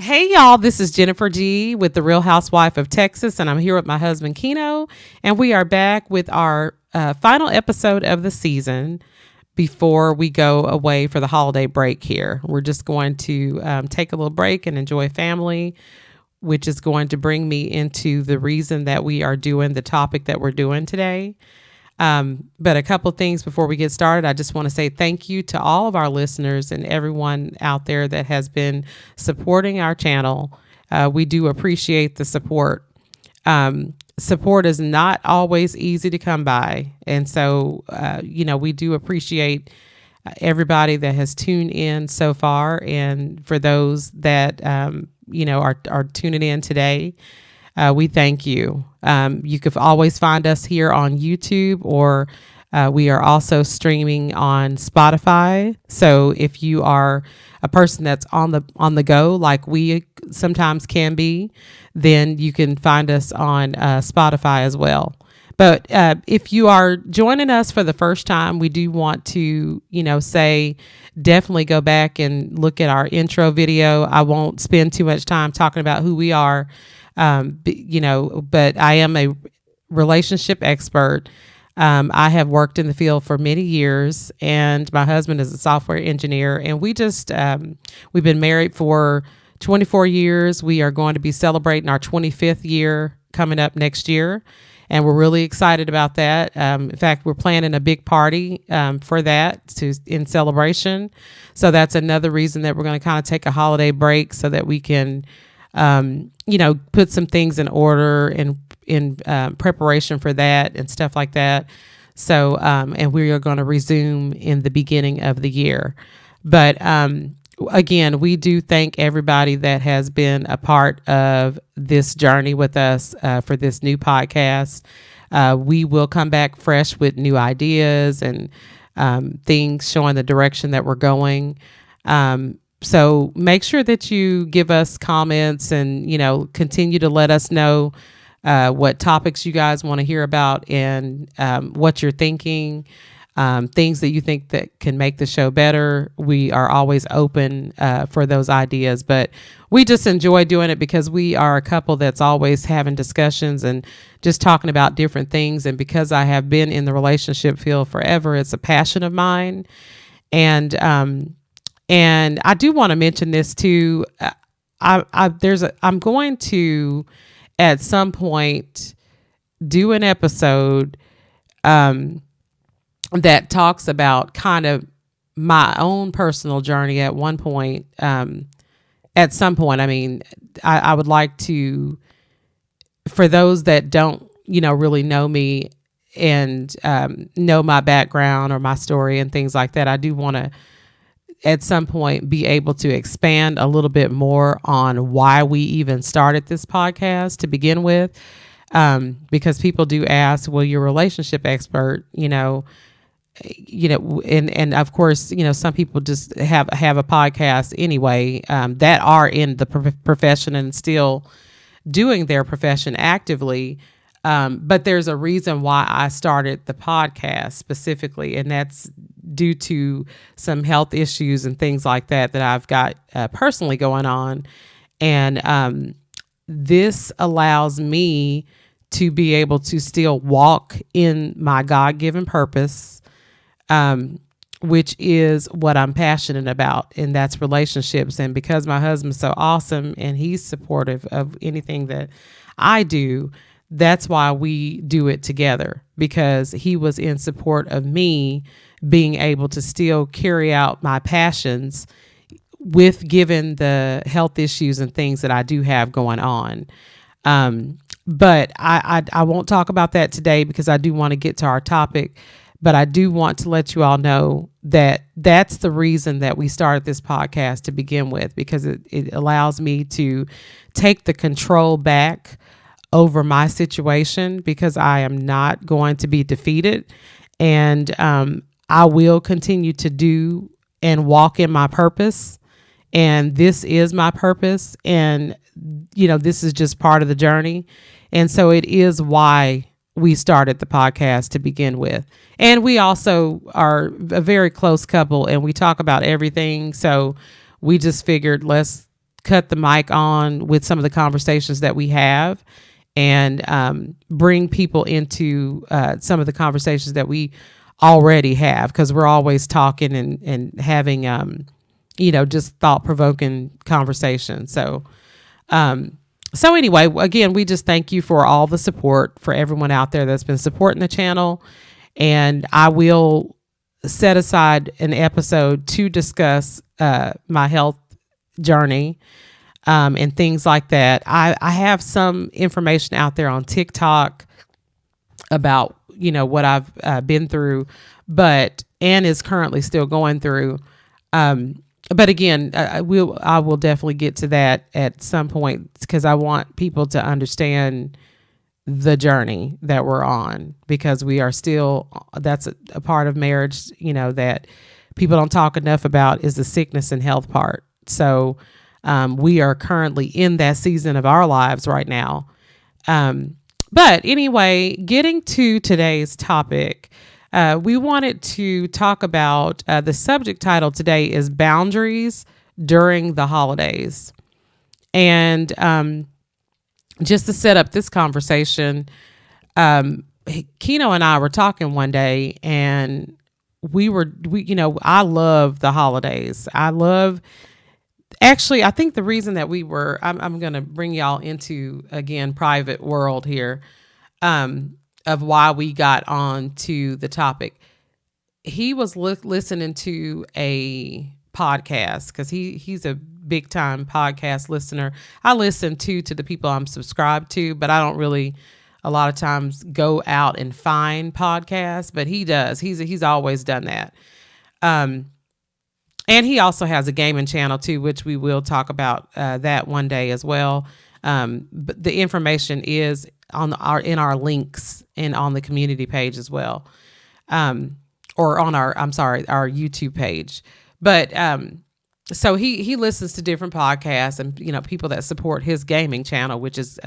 Hey y'all, this is Jennifer G with the Real Housewife of Texas, and I'm here with my husband Keno, and we are back with our final episode of the season before we go away for the holiday break here. We're just going to take a little break and enjoy family, which is going to bring me into the reason that we are doing the topic that we're doing today. But a couple things before we get started. I just want to say thank you to all of our listeners and everyone out there that has been supporting our channel. We do appreciate the support. Support is not always easy to come by. And so, we do appreciate everybody that has tuned in so far. And for those that, are tuning in today, we thank you. You can always find us here on YouTube, or we are also streaming on Spotify. So if you are a person that's on the go, like we sometimes can be, then you can find us on Spotify as well. But if you are joining us for the first time, we do want to, say definitely go back and look at our intro video. I won't spend too much time talking about who we are. But I am a relationship expert. I have worked in the field for many years, and my husband is a software engineer, and we've been married for 24 years. We are going to be celebrating our 25th year coming up next year, and we're really excited about that. In fact, we're planning a big party for that in celebration. So that's another reason that we're going to kind of take a holiday break so that we can put some things in order in preparation for that and stuff like that. So, and we are going to resume in the beginning of the year. But again, we do thank everybody that has been a part of this journey with us for this new podcast. We will come back fresh with new ideas and things showing the direction that we're going. So make sure that you give us comments and, continue to let us know what topics you guys want to hear about and what you're thinking, things that you think that can make the show better. We are always open for those ideas, but we just enjoy doing it because we are a couple that's always having discussions and just talking about different things. And because I have been in the relationship field forever, it's a passion of mine. And I do want to mention this too. I'm going to at some point do an episode that talks about kind of my own personal journey at one point. At some point, I would like to, for those that don't, really know me and know my background or my story and things like that, I do want to at some point be able to expand a little bit more on why we even started this podcast to begin with. Because people do ask, well, you're a relationship expert, and of course, some people just have a podcast anyway, that are in the profession and still doing their profession actively. But there's a reason why I started the podcast specifically, and that's due to some health issues and things like that I've got personally going on. And this allows me to be able to still walk in my God-given purpose, which is what I'm passionate about, and that's relationships. And because my husband's so awesome and he's supportive of anything that I do, that's why we do it together, because he was in support of me being able to still carry out my passions with given the health issues and things that I do have going on. But I won't talk about that today because I do want to get to our topic, but I do want to let you all know that that's the reason that we started this podcast to begin with, because it allows me to take the control back over my situation, because I am not going to be defeated, and I will continue to do and walk in my purpose. And this is my purpose. And, this is just part of the journey. And so it is why we started the podcast to begin with. And we also are a very close couple and we talk about everything. So we just figured let's cut the mic on with some of the conversations that we have, and bring people into some of the conversations that we already have, because we're always talking and having just thought-provoking conversation. So anyway, again, we just thank you for all the support, for everyone out there that's been supporting the channel. And I will set aside an episode to discuss my health journey and things like that. I have some information out there on TikTok about, what I've been through, but Ann is currently still going through. But again, I will definitely get to that at some point, because I want people to understand the journey that we're on, because we are still, that's a part of marriage, that people don't talk enough about, is the sickness and health part. So we are currently in that season of our lives right now. But anyway, getting to today's topic, we wanted to talk about, the subject title today is boundaries during the holidays. And just to set up this conversation, Keno and I were talking one day, and I love the holidays. Actually, I think the reason that I'm going to bring y'all into, again, private world here, of why we got on to the topic. He was listening to a podcast, because he's a big time podcast listener. I listen to the people I'm subscribed to, but I don't really a lot of times go out and find podcasts, but he does. He's always done that. And he also has a gaming channel too, which we will talk about that one day as well. But the information is in our links and on the community page as well, or on our YouTube page. But so he listens to different podcasts, and people that support his gaming channel, which is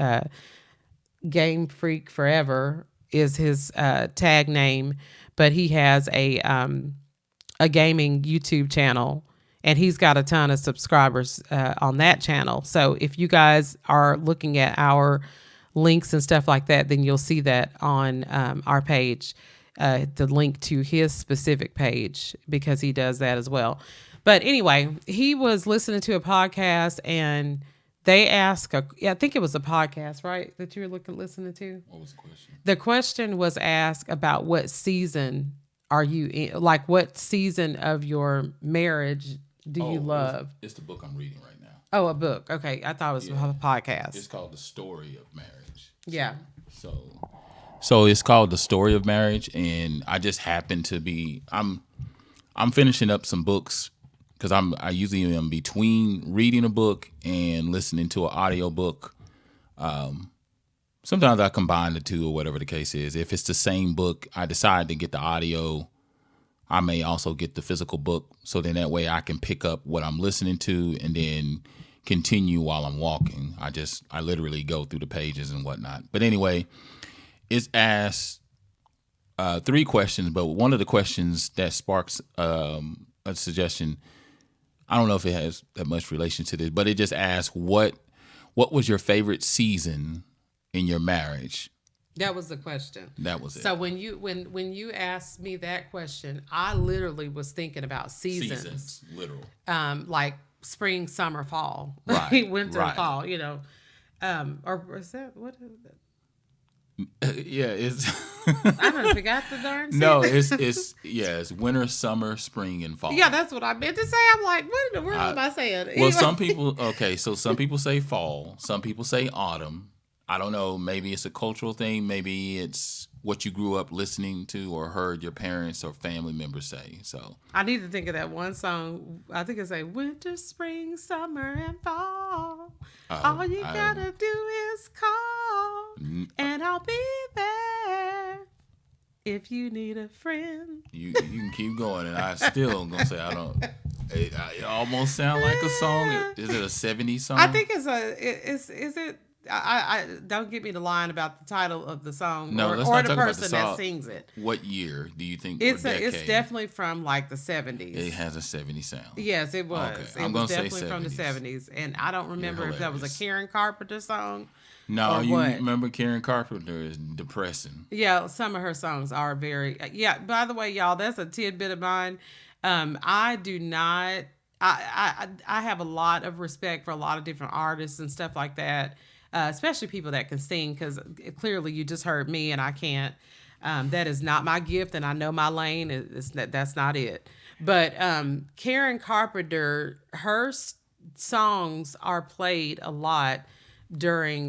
Game Freak Forever is his tag name, but he has a gaming YouTube channel, and he's got a ton of subscribers on that channel. So if you guys are looking at our links and stuff like that, then you'll see that on our page, the link to his specific page, because he does that as well. But anyway, he was listening to a podcast, and they asked, I think it was a podcast, right, that you were listening to? What was the question? The question was asked about what season are you in? Like, what season of your marriage do you love? It's the book I'm reading right now. Oh, a book. Okay. I thought it was a podcast. It's called The Story of Marriage. Yeah. So it's called The Story of Marriage, and I just happen to be, I'm finishing up some books, because I usually am between reading a book and listening to an audio book. Sometimes I combine the two, or whatever the case is. If it's the same book, I decide to get the audio. I may also get the physical book, so then that way I can pick up what I'm listening to and then continue while I'm walking. I literally go through the pages and whatnot. But anyway, it's asked 3 questions, but one of the questions that sparks a suggestion, I don't know if it has that much relation to this, but it just asks, what was your favorite season in your marriage? That was the question. That was it. So when you asked me that question, I literally was thinking about seasons. Seasons, literal. Like spring, summer, fall, right, winter, right. Fall. Or is that what is it? Yeah, it's. I done forgot the darn season. No, it's winter, summer, spring, and fall. Yeah, that's what I meant to say. I'm like, what in the world am I saying? Well, some people say fall, some people say autumn. I don't know. Maybe it's a cultural thing. Maybe it's what you grew up listening to or heard your parents or family members say. So I need to think of that one song. I think it's like winter, spring, summer, and fall. All you gotta do is call, and I'll be there if you need a friend. You can keep going, and I still gonna say I don't. It almost sound like a song. Is it a '70s song? I think it's a. Is it? I don't get me the line about the title of the song No, let's or not the talk about the person that song. sings it. What year do you think, or It's decade? definitely from like the It 70s. has a 70 sound. Yes, it Okay, was. It I'm was gonna say definitely from the 70s. 70s, and I don't You're remember if that was a hilarious. Karen Carpenter song No, or you what. remember Karen Carpenter is depressing. Yeah, some of her songs are very. Yeah. By the way, y'all, that's a tidbit of mine. I do not. I have a lot of respect for a lot of different artists and stuff like that, especially people that can sing. Because clearly, you just heard me, and I can't. That is not my gift, and I know my lane. That's not it. But Karen Carpenter, songs are played a lot during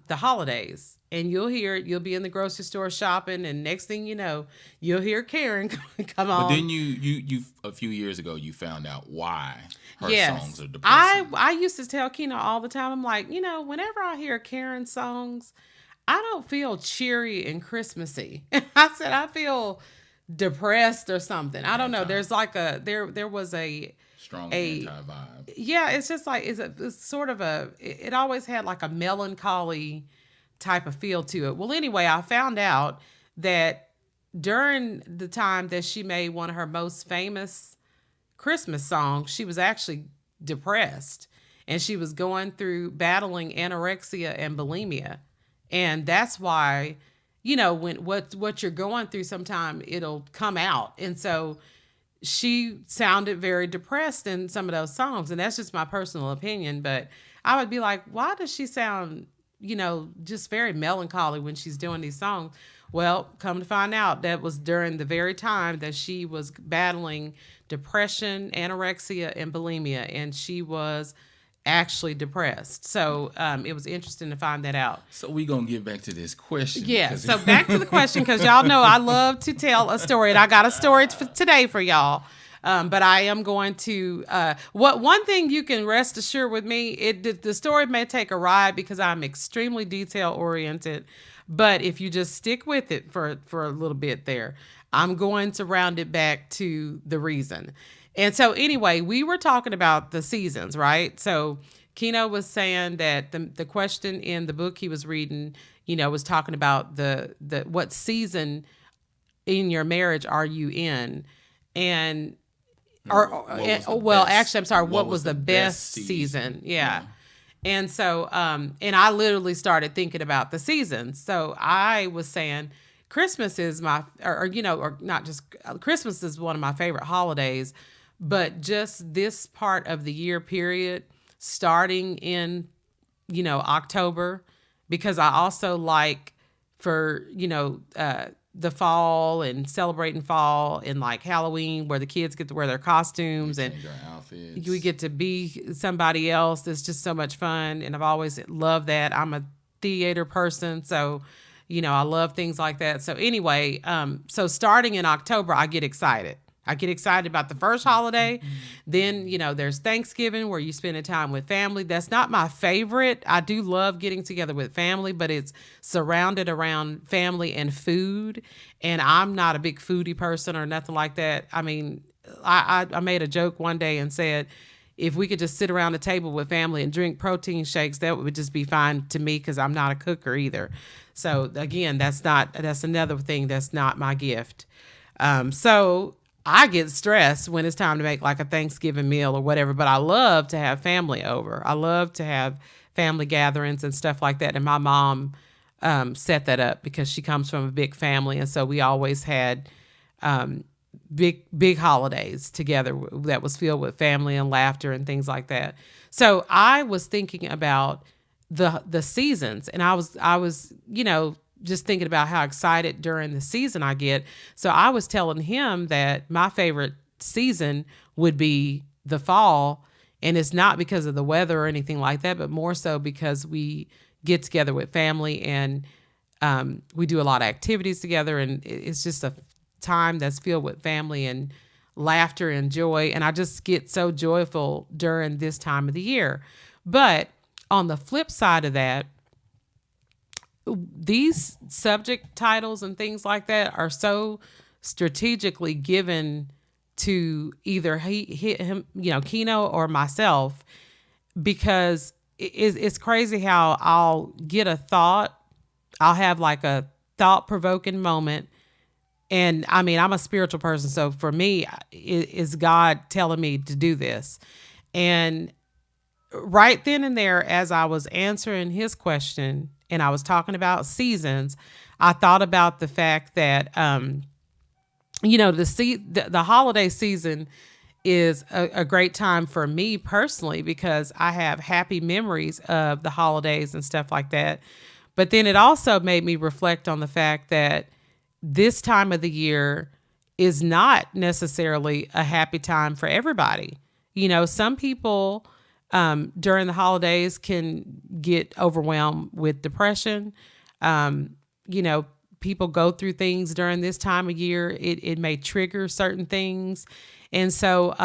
the holidays. And you'll hear it. You'll be in the grocery store shopping, and next thing you know, you'll hear Karen come But on. then you a few years ago you found out why her songs Yes, are I depressing. I used to tell Keno all the time. I'm like, whenever I hear Karen songs, I don't feel cheery and Christmassy. I said I feel depressed or something. I don't know. Anti, There's like there was strong a anti vibe. yeah. It's just like it's sort of it always had like a melancholy type of feel to it. Well, anyway, I found out that during the time that she made one of her most famous Christmas songs, she was actually depressed and she was going through battling anorexia and bulimia. And that's why, when what you're going through sometime it'll come out. And so she sounded very depressed in some of those songs, and that's just my personal opinion. But I would be like, why does she sound, just very melancholy when she's doing these songs? Well, come to find out, that was during the very time that she was battling depression, anorexia, and bulimia, and she was actually depressed. So it was interesting to find that out. So we gonna get back to this question. Yeah. So back to the question, because y'all know I love to tell a story, and I got a story today for y'all. But I am going to. What one thing you can rest assured with me, the story may take a ride because I'm extremely detail oriented. But if you just stick with it for a little bit there, I'm going to round it back to the reason. And so anyway, we were talking about the seasons, right? So Keno was saying that the question in the book he was reading, was talking about the what season in your marriage are you in, and actually, I'm sorry, what was the best season? Yeah. And so, and I literally started thinking about the seasons. So I was saying, Christmas is or not just Christmas is one of my favorite holidays, but just this part of the year period, starting in, October, because I also like for, the fall and celebrating fall and like Halloween where the kids get to wear their costumes and we get to be somebody else. It's just so much fun. And I've always loved that. I'm a theater person. So, I love things like that. So anyway, so starting in October, I get excited. I get excited about the first holiday. Then, there's Thanksgiving where you spend time with family. That's not my favorite. I do love getting together with family, but it's surrounded around family and food. And I'm not a big foodie person or nothing like that. I mean, I made a joke one day and said, if we could just sit around the table with family and drink protein shakes, that would just be fine to me because I'm not a cooker either. So again, that's another thing that's not my gift. So I get stressed when it's time to make like a Thanksgiving meal or whatever, but I love to have family over. I love to have family gatherings and stuff like that. And my mom set that up because she comes from a big family. And so we always had big holidays together that was filled with family and laughter and things like that. So I was thinking about the seasons, and I was just thinking about how excited during the season I get. So I was telling him that my favorite season would be the fall, and it's not because of the weather or anything like that, but more so because we get together with family and we do a lot of activities together, and it's just a time that's filled with family and laughter and joy. And I just get so joyful during this time of the year. But on the flip side of that, these subject titles and things like that are so strategically given to either him, Keno or myself, because it's crazy how I'll get a thought. I'll have like a thought provoking moment. And I mean, I'm a spiritual person. So for me, is God telling me to do this? And right then and there, as I was answering his question and I was talking about seasons, I thought about the fact that, the holiday season is a great time for me personally because I have happy memories of the holidays and stuff like that. But then it also made me reflect on the fact that this time of the year is not necessarily a happy time for everybody. Some people during the holidays can get overwhelmed with depression. Um, People go through things during this time of year. It may trigger certain things. And so,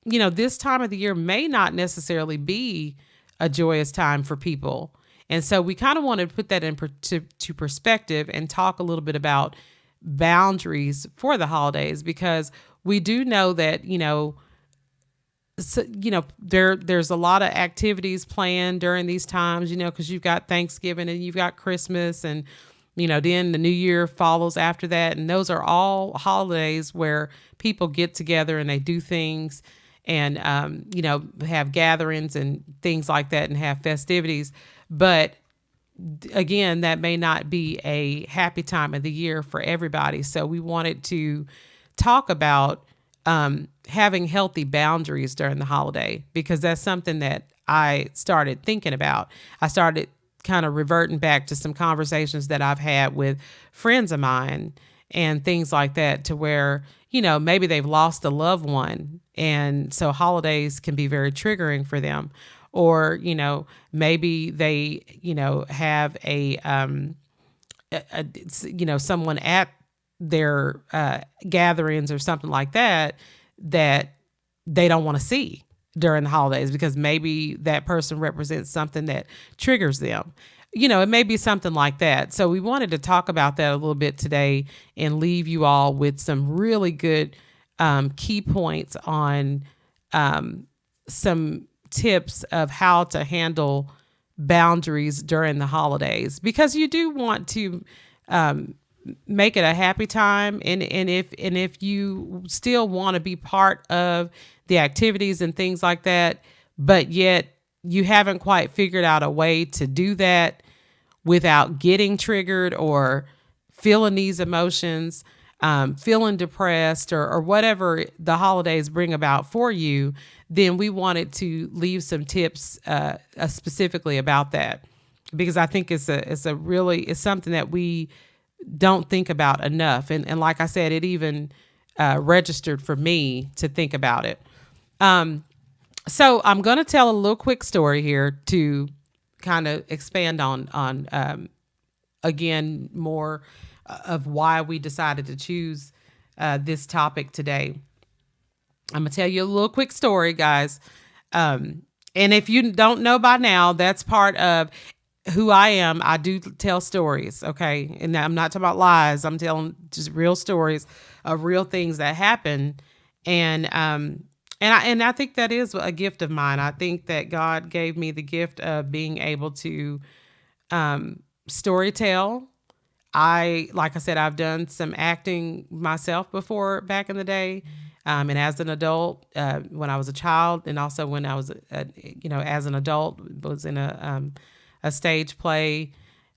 this time of the year may not necessarily be a joyous time for people. And so we kind of want to put that to perspective and talk a little bit about boundaries for the holidays because we do know that, there's a lot of activities planned during these times, because you've got Thanksgiving and you've got Christmas and then the New Year follows after that. And those are all holidays where people get together and they do things and, have gatherings and things like that and have festivities. But again, that may not be a happy time of the year for everybody. So we wanted to talk about having healthy boundaries during the holiday because that's something that I started thinking about. I started kind of reverting back to some conversations that I've had with friends of mine and things like that to where, maybe they've lost a loved one. And so holidays can be very triggering for them. Or, maybe they, have someone at their gatherings or something like that that they don't want to see during the holidays because maybe that person represents something that triggers them. It may be something like that. So we wanted to talk about that a little bit today and leave you all with some really good key points on some tips of how to handle boundaries during the holidays because you do want to make it a happy time and if you still want to be part of the activities and things like that, but yet you haven't quite figured out a way to do that without getting triggered or feeling these emotions, feeling depressed or whatever the holidays bring about for you, then we wanted to leave some tips specifically about that because I think it's something that we don't think about enough. And like I said, it even registered for me to think about it. So I'm going to tell a little quick story here to kind of expand on again, more of why we decided to choose this topic today. I'm going to tell you a little quick story, guys. And if you don't know by now, that's part of who I am. I do tell stories, okay? And I'm not talking about lies. I'm telling just real stories of real things that happen. And I think that is a gift of mine. I think that God gave me the gift of being able to story tell. Like I said, I've done some acting myself before back in the day. And as an adult, when I was a child, and also when I was, as an adult, was in a stage play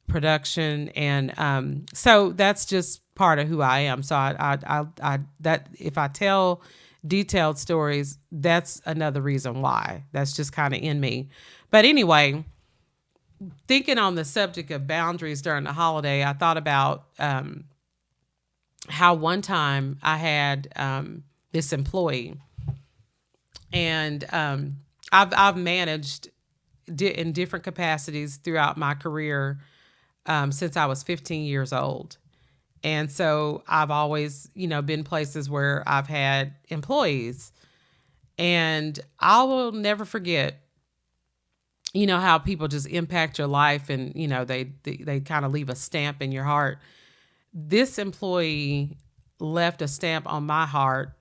production, and so that's just part of who I am. So I that if I tell detailed stories, that's another reason why. That's just kind of in me. But anyway, thinking on the subject of boundaries during the holiday, I thought about how one time I had this employee, and I've managed in different capacities throughout my career since I was 15 years old. And so I've always, been places where I've had employees, and I will never forget, how people just impact your life and, they kind of leave a stamp in your heart. This employee left a stamp on my heart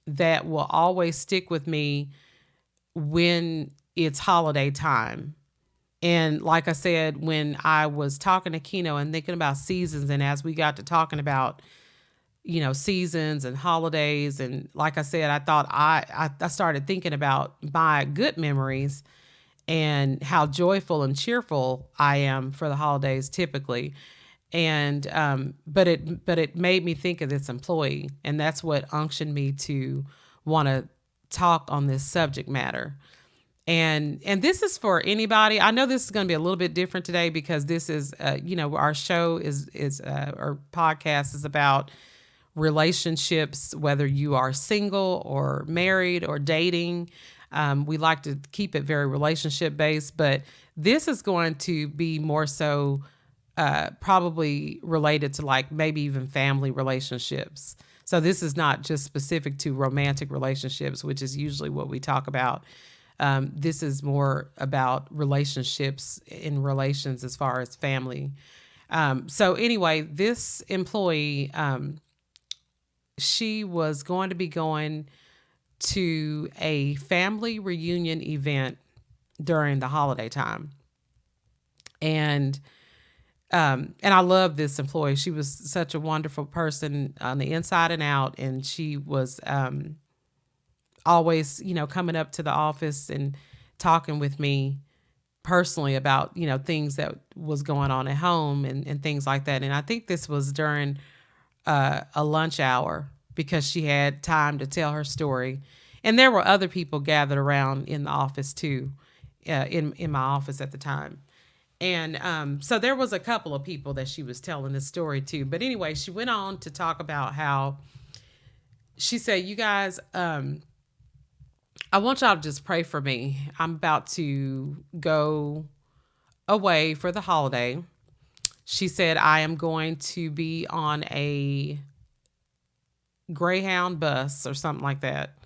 that will always stick with me when it's holiday time. And like I said, when I was talking to Keno and thinking about seasons, and as we got to talking about, seasons and holidays, and like I said, I thought I started thinking about my good memories and how joyful and cheerful I am for the holidays typically. And but it made me think of this employee, and that's what unctioned me to want to talk on this subject matter. And this is for anybody. I know this is going to be a little bit different today because this is our show is our podcast is about relationships, whether you are single or married or dating. We like to keep it very relationship based, but this is going to be more so probably related to like maybe even family relationships. So this is not just specific to romantic relationships, which is usually what we talk about. This is more about relationships in relations as far as family. So anyway, this employee, she was going to be going to a family reunion event during the holiday time. And I love this employee. She was such a wonderful person on the inside and out. And she was always, coming up to the office and talking with me personally about, things that was going on at home and things like that. And I think this was during a lunch hour because she had time to tell her story. And there were other people gathered around in the office too, in my office at the time. And so there was a couple of people that she was telling this story to. But anyway, she went on to talk about how she said, "You guys, I want y'all to just pray for me. I'm about to go away for the holiday." She said, "I am going to be on a Greyhound bus or something like that,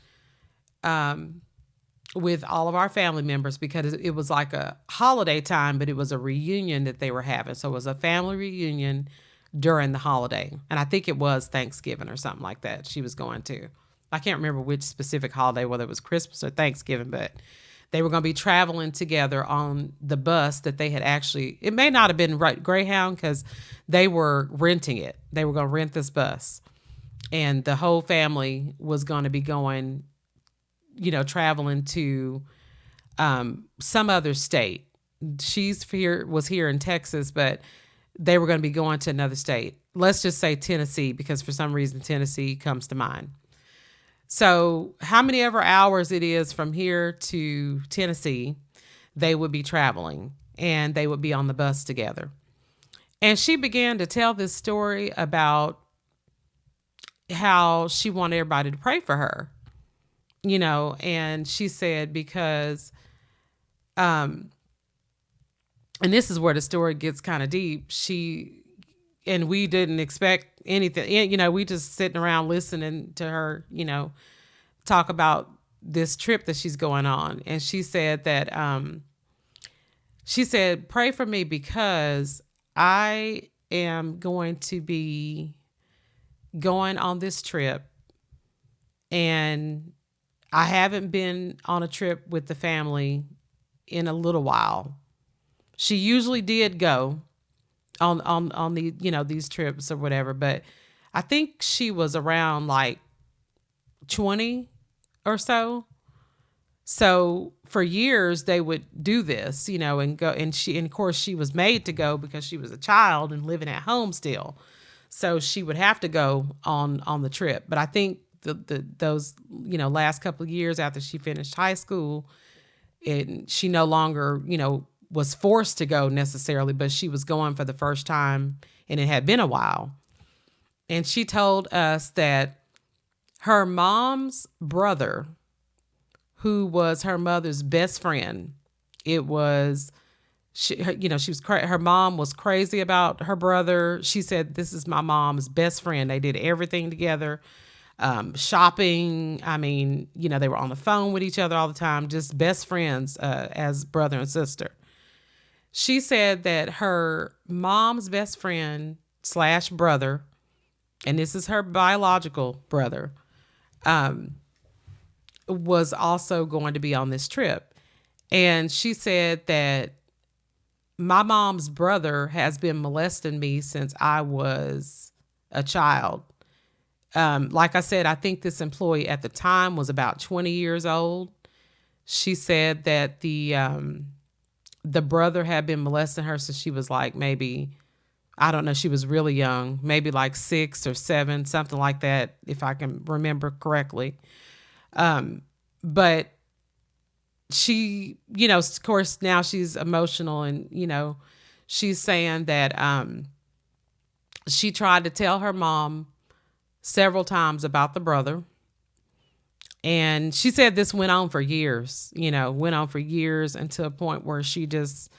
with all of our family members because it was like a holiday time, but it was a reunion that they were having. So it was a family reunion during the holiday. And I think it was Thanksgiving or something like that she was going to. I can't remember which specific holiday, whether it was Christmas or Thanksgiving, but they were going to be traveling together on the bus that they had actually, it may not have been Greyhound because they were renting it. They were going to rent this bus. And the whole family was going to be going, traveling to some other state. Was here in Texas, but they were going to be going to another state. Let's just say Tennessee, because for some reason Tennessee comes to mind. So how many ever hours it is from here to Tennessee, they would be traveling and they would be on the bus together. And she began to tell this story about how she wanted everybody to pray for her, and she said because, and this is where the story gets kind of deep. And we didn't expect anything, we just sitting around listening to her, talk about this trip that she's going on. And she said that, pray for me because I am going to be going on this trip and I haven't been on a trip with the family in a little while. She usually did go on the, these trips or whatever, but I think she was around like 20 or so. So for years they would do this, and go, and of course she was made to go because she was a child and living at home still. So she would have to go on the trip. But I think those last couple of years after she finished high school, she no longer was forced to go necessarily, but she was going for the first time, and it had been a while. And she told us that her mom's brother, who was her mother's best friend, it was her mom was crazy about her brother. She said, "This is my mom's best friend." They did everything together. Shopping. I mean, they were on the phone with each other all the time, just best friends as brother and sister. She said that her mom's best friend / brother, and this is her biological brother, was also going to be on this trip. And she said that my mom's brother has been molesting me since I was a child. Like I said, I think this employee at the time was about 20 years old. She said that the brother had been molesting her since she was like maybe, I don't know, she was really young, maybe like 6 or 7, something like that, if I can remember correctly. But she, of course, now she's emotional and, she's saying that she tried to tell her mom several times about the brother. And she said this went on for years, went on for years until a point where she just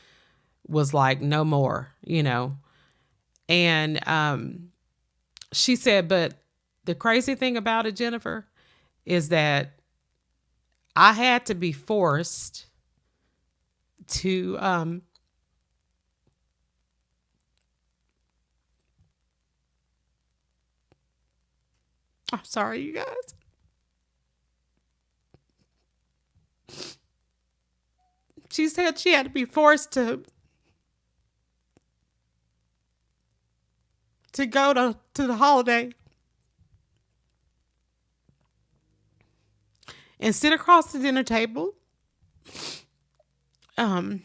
was like, no more, And she said, but the crazy thing about it, Jennifer, is that I had to be forced to I'm sorry, you guys. She said she had to be forced to go to the holiday and sit across the dinner table um,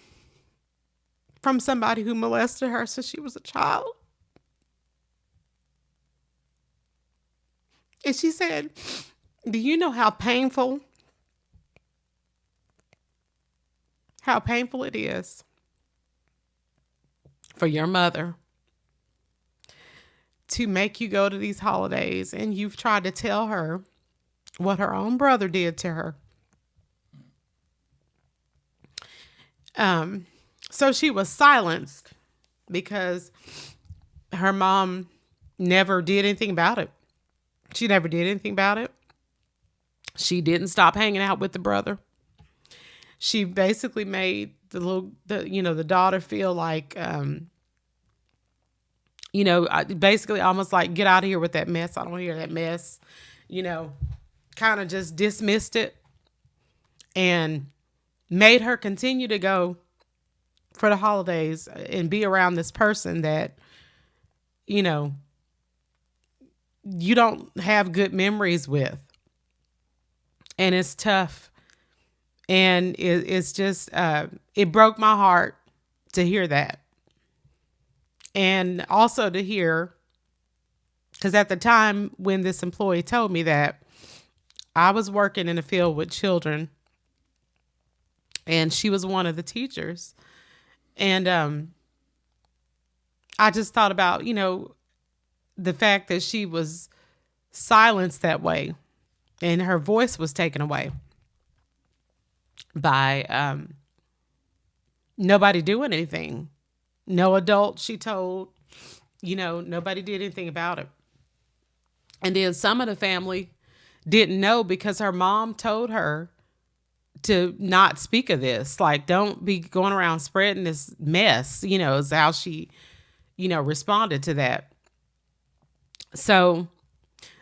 from somebody who molested her since she was a child. And she said, do you know how painful it is for your mother to make you go to these holidays and you've tried to tell her what her own brother did to her? So she was silenced because her mom never did anything about it. She never did anything about it. She didn't stop hanging out with the brother. She basically made the daughter feel like, basically almost like, get out of here with that mess. I don't want to hear that mess. Kind of just dismissed it and made her continue to go for the holidays and be around this person that, you don't have good memories with. And it's tough. And it's just, it broke my heart to hear that. And also to hear, because at the time when this employee told me that, I was working in the field with children and she was one of the teachers. And I just thought about, the fact that she was silenced that way and her voice was taken away by nobody doing anything. No adult, she told, nobody did anything about it. And then some of the family didn't know because her mom told her to not speak of this. Like, don't be going around spreading this mess, is how she, responded to that. So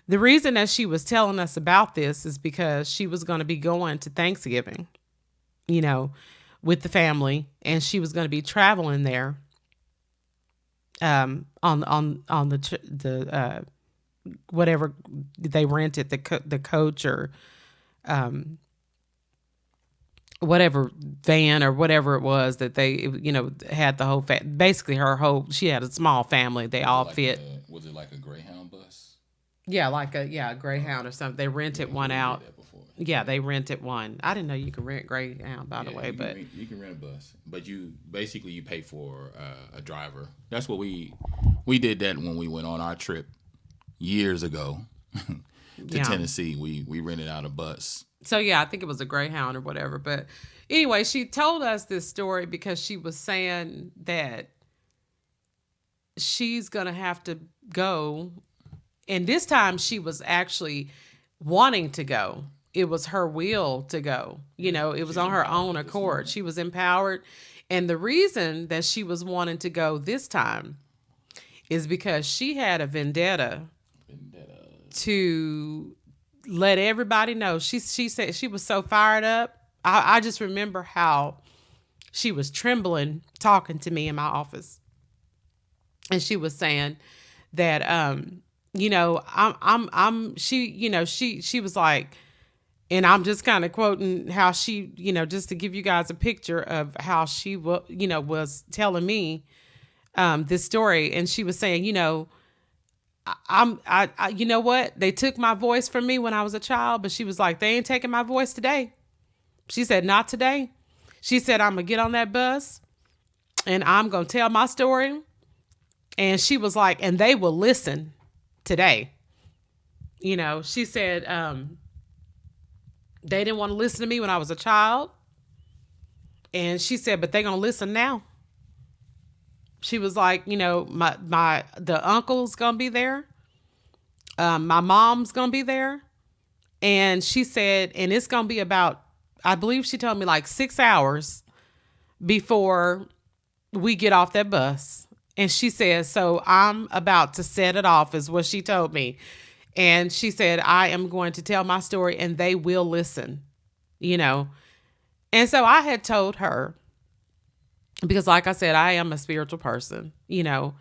the reason that she was telling us about this is because she was going to be going to Thanksgiving, with the family, and she was going to be traveling there on the whatever they rented, the coach or whatever van or whatever it was that they had the whole basically she had a small family. They all fit. Was it like a Greyhound bus? Yeah, like a Greyhound or something. They rented one out. Yeah, they rented one. I didn't know you could rent Greyhound, by the way, but you can rent a bus, but you pay for a driver. That's what we did that when we went on our trip years ago to Tennessee. We rented out a bus. So yeah, I think it was a Greyhound or whatever. But anyway, she told us this story because she was saying that she's gonna have to go, and this time she was actually wanting to go. It was her will to go. It was on her own accord. She was empowered. And the reason that she was wanting to go this time is because she had a vendetta to let everybody know. She said she was so fired up. I just remember how she was trembling talking to me in my office, and she was saying that she, she was like, and I'm just kind of quoting how she, just to give you guys a picture of how she was telling me this story. And she was saying, you know what, they took my voice from me when I was a child, but she was like, they ain't taking my voice today. She said, not today. She said, I'm gonna get on that bus and I'm gonna tell my story. And she was like, and they will listen today. She said, they didn't want to listen to me when I was a child. And she said, but they're gonna listen now. She was like, the uncle's gonna be there. My mom's gonna be there. And she said, and it's gonna be about, I believe she told me like 6 hours before we get off that bus. And she said, so I'm about to set it off, is what she told me. And she said, I am going to tell my story and they will listen, you know. And so I had told her, because like I said, I am a spiritual person, and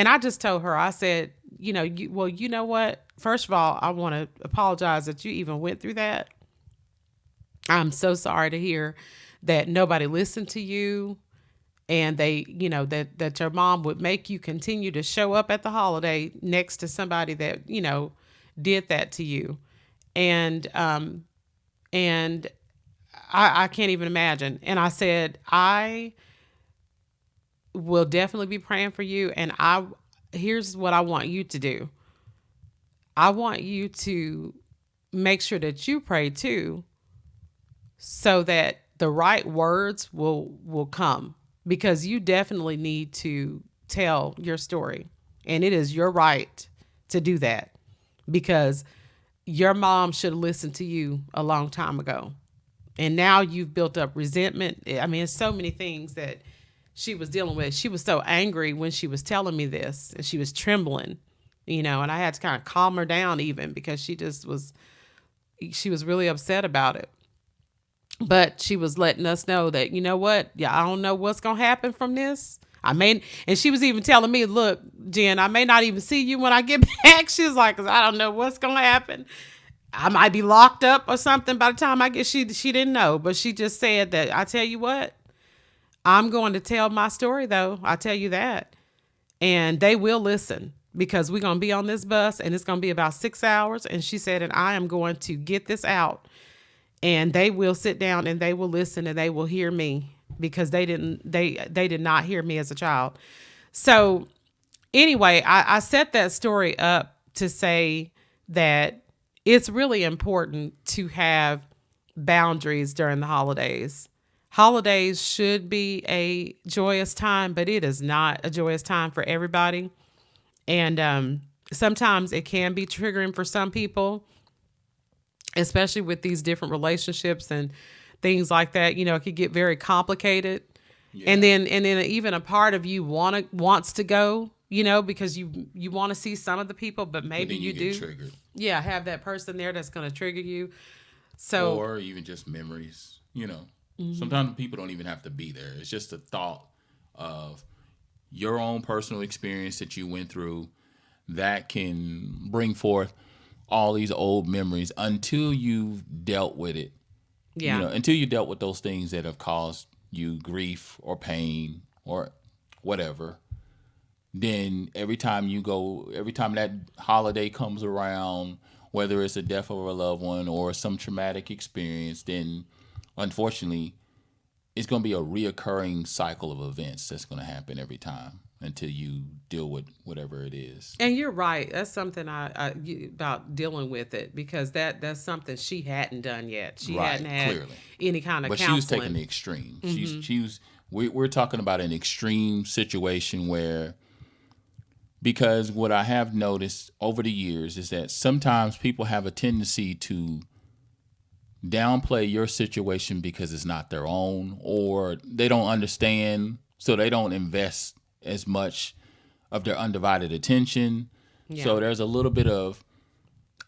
I just told her, I said, you know what? First of all, I want to apologize that you even went through that. I'm so sorry to hear that nobody listened to you, and they, that your mom would make you continue to show up at the holiday next to somebody that, did that to you. And I can't even imagine. And I said, I will definitely be praying for you. And here's what I want you to do. I want you to make sure that you pray too, so that the right words will come, because you definitely need to tell your story, and it is your right to do that, because your mom should have listened to you a long time ago, and now you've built up resentment. I mean, it's so many things that she was dealing with. She was so angry when she was telling me this, and she was trembling, and I had to kind of calm her down, even because she was really upset about it. But she was letting us know that, you know what? Yeah, I don't know what's going to happen from this. And she was even telling me, look, Jen, I may not even see you when I get back. She was like, 'cause I don't know what's going to happen. I might be locked up or something by the time I get, she didn't know, but she just said that, I tell you what, I'm going to tell my story though. I tell you that. And they will listen, because we're going to be on this bus and it's going to be about 6 hours. And she said, and I am going to get this out, and they will sit down and they will listen and they will hear me, because they did not hear me as a child. So anyway, I set that story up to say that it's really important to have boundaries during the holidays. Holidays should be a joyous time, but it is not a joyous time for everybody. And sometimes it can be triggering for some people, especially with these different relationships and things like that. It could get very complicated. Yeah. And then even a part of you wants to go, because you want to see some of the people, but maybe you do triggered. Yeah, have that person there that's going to trigger you. So, or even just memories, Mm-hmm. Sometimes people don't even have to be there. It's just the thought of your own personal experience that you went through that can bring forth all these old memories until you've dealt with it. Yeah. Until you dealt with those things that have caused you grief or pain or whatever. Then every time that holiday comes around, whether it's the death of a loved one or some traumatic experience, then unfortunately it's going to be a reoccurring cycle of events that's going to happen every time until you deal with whatever it is. And you're right. That's something about dealing with it, because that's something she hadn't done yet. She hadn't had clearly any kind of counseling. But she was taking the extreme. Mm-hmm. We're talking about an extreme situation where, because what I have noticed over the years is that sometimes people have a tendency to downplay your situation because it's not their own, or they don't understand, so they don't invest as much of their undivided attention. Yeah. So there's a little bit of,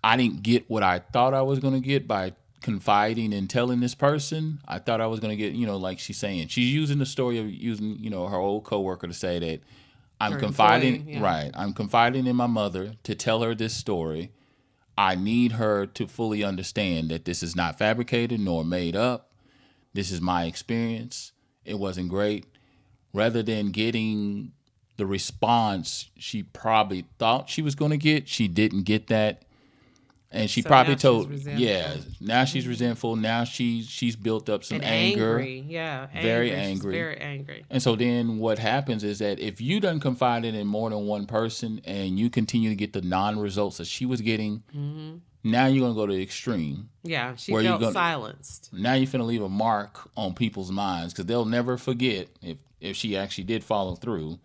I didn't get what I thought I was going to get by confiding and telling this person, I thought I was going to get, like she's saying, she's using the story of using, her old coworker to say that I'm Her employee, confiding, yeah. right? I'm confiding in my mother to tell her this story. I need her to fully understand that this is not fabricated nor made up. This is my experience. It wasn't great. Rather than getting the response she probably thought she was going to get, she didn't get that. And she So now probably she's told, yeah, resentful. now she's resentful. Now she's built up some And anger, angry. Yeah, very angry. She's angry. very angry. And so then what happens is that if you done confided in more than one person and you continue to get the non-results that she was getting, now you're gonna go to the extreme Yeah, she where you're felt gonna silenced. now you're gonna leave a mark on people's minds because they'll never forget if she actually did follow through.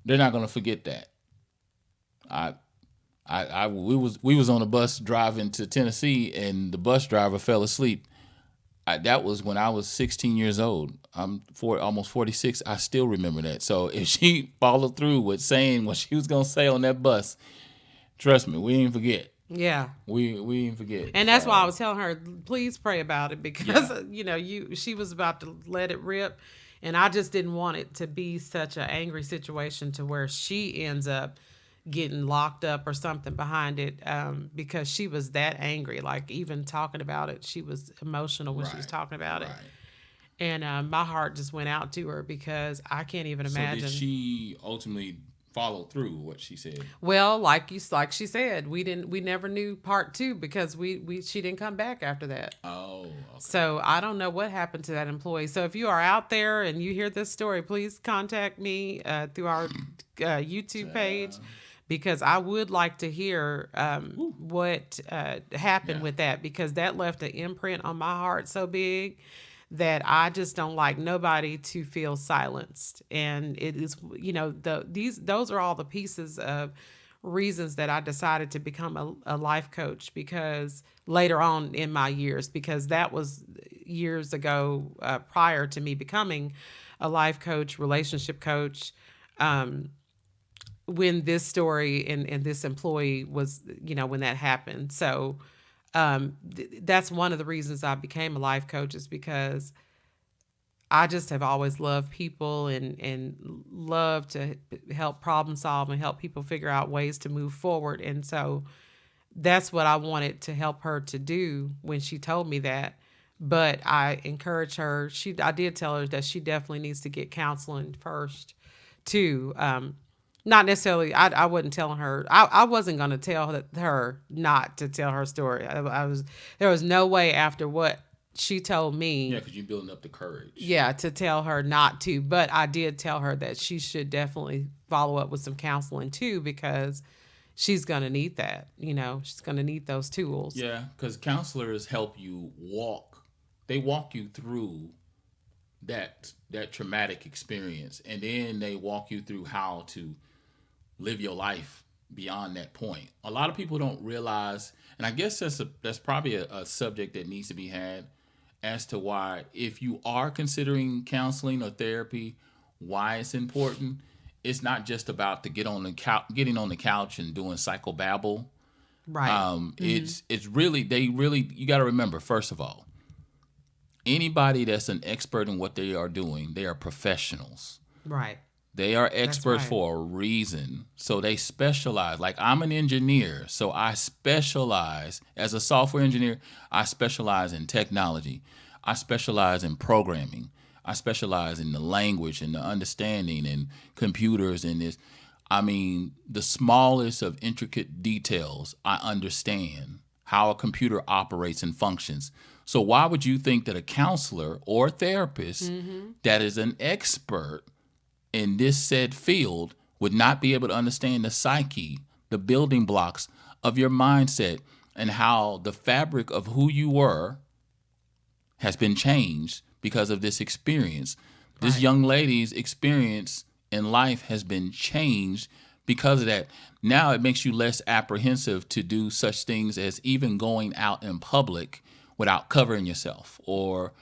They're not gonna forget that. I we was on a bus driving to Tennessee and the bus driver fell asleep. That was when I was 16 years old. Almost 46. I still remember that. So if she followed through with saying what she was gonna say on that bus, trust me, we ain't forget. Yeah. We ain't forget. And that's why I So was telling her, please pray about it because yeah, she was about to let it rip, and I just didn't want it to be such an angry situation to where she ends up getting locked up or something behind it, because she was that angry. Like even talking about it, she was emotional when she was right, talking about it, right. and my heart just went out to her because I can't even So did imagine. she ultimately follow through with what she said? Well, like she said, we never knew part two because we she didn't come back after that. Oh, okay. So I don't know what happened to that employee. So if you are out there and you hear this story, please contact me through our YouTube page because I would like to hear what happened Yeah. with that because that left an imprint on my heart so big that I just don't like nobody to feel silenced. And it is, those are all the pieces of reasons that I decided to become a life coach because later on in my years, because that was years ago prior to me becoming a life coach, relationship coach. When this story and this employee was, when that happened. So that's one of the reasons I became a life coach is because I just have always loved people and love to help problem solve and help people figure out ways to move forward. And so that's what I wanted to help her to do when she told me that. But I encouraged her. I did tell her that she definitely needs to get counseling first, too. Not necessarily. I wasn't telling her. I wasn't going to tell her not to tell her story. I was. There was no way after what she told Yeah, me, because you're building up the courage. yeah, to tell her not to. But I did tell her that she should definitely follow up with some counseling too because she's going to need that. She's going to need those tools. Yeah, because counselors help you walk. They walk you through that traumatic experience, and then they walk you through how to live your life beyond that point. A lot of people don't realize, and I guess that's probably a subject that needs to be had as to why, if you are considering counseling or therapy, why it's important. It's not just about getting on the couch and doing psychobabble. Right. It's really, you got to remember, first of all, anybody that's an expert in what they are doing, they are professionals. Right. They are That's experts right. for a reason. So they specialize. Like I'm an engineer, so I specialize as a software engineer. I specialize in technology. I specialize in programming. I specialize in the language and the understanding and computers and this. I mean, the smallest of intricate details, I understand how a computer operates and functions. So why would you think that a counselor or a therapist that is an expert in this said field would not be able to understand the psyche, the building blocks of your mindset, and how the fabric of who you were has been changed because of this experience? This Right. young lady's experience in life has been changed because of that. Now it makes you less apprehensive to do such things as even going out in public without covering yourself, or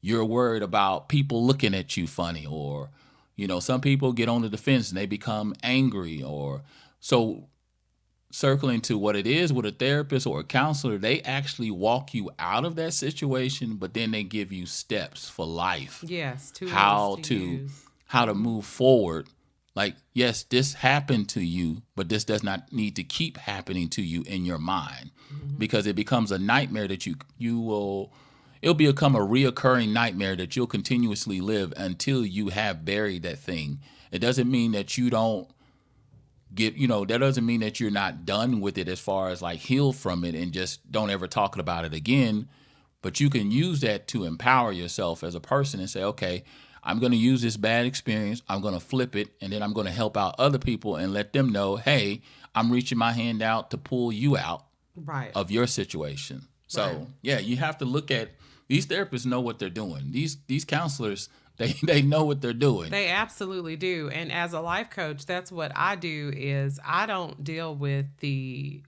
you're worried about people looking at you funny, or some people get on the defense and they become angry, or so circling to what it is with a therapist or a counselor, they actually walk you out of that situation, but then they give you steps for life, Yes, tools how to to use. how to move forward. Like, yes, this happened to you, but this does not need to keep happening to you in your mind, Mm-hmm. because it becomes a nightmare that you will it'll become a reoccurring nightmare that you'll continuously live until you have buried that thing. It doesn't mean that you don't that doesn't mean that you're not done with it as far as like heal from it and just don't ever talk about it again. But you can use that to empower yourself as a person and say, okay, I'm going to use this bad experience. I'm going to flip it. And then I'm going to help out other people and let them know, hey, I'm reaching my hand out to pull you out Right. of your situation. Right. So yeah, you have to look at these therapists know what they're doing. These counselors, they know what they're doing. They absolutely do. And as a life coach, that's what I do is I don't deal with the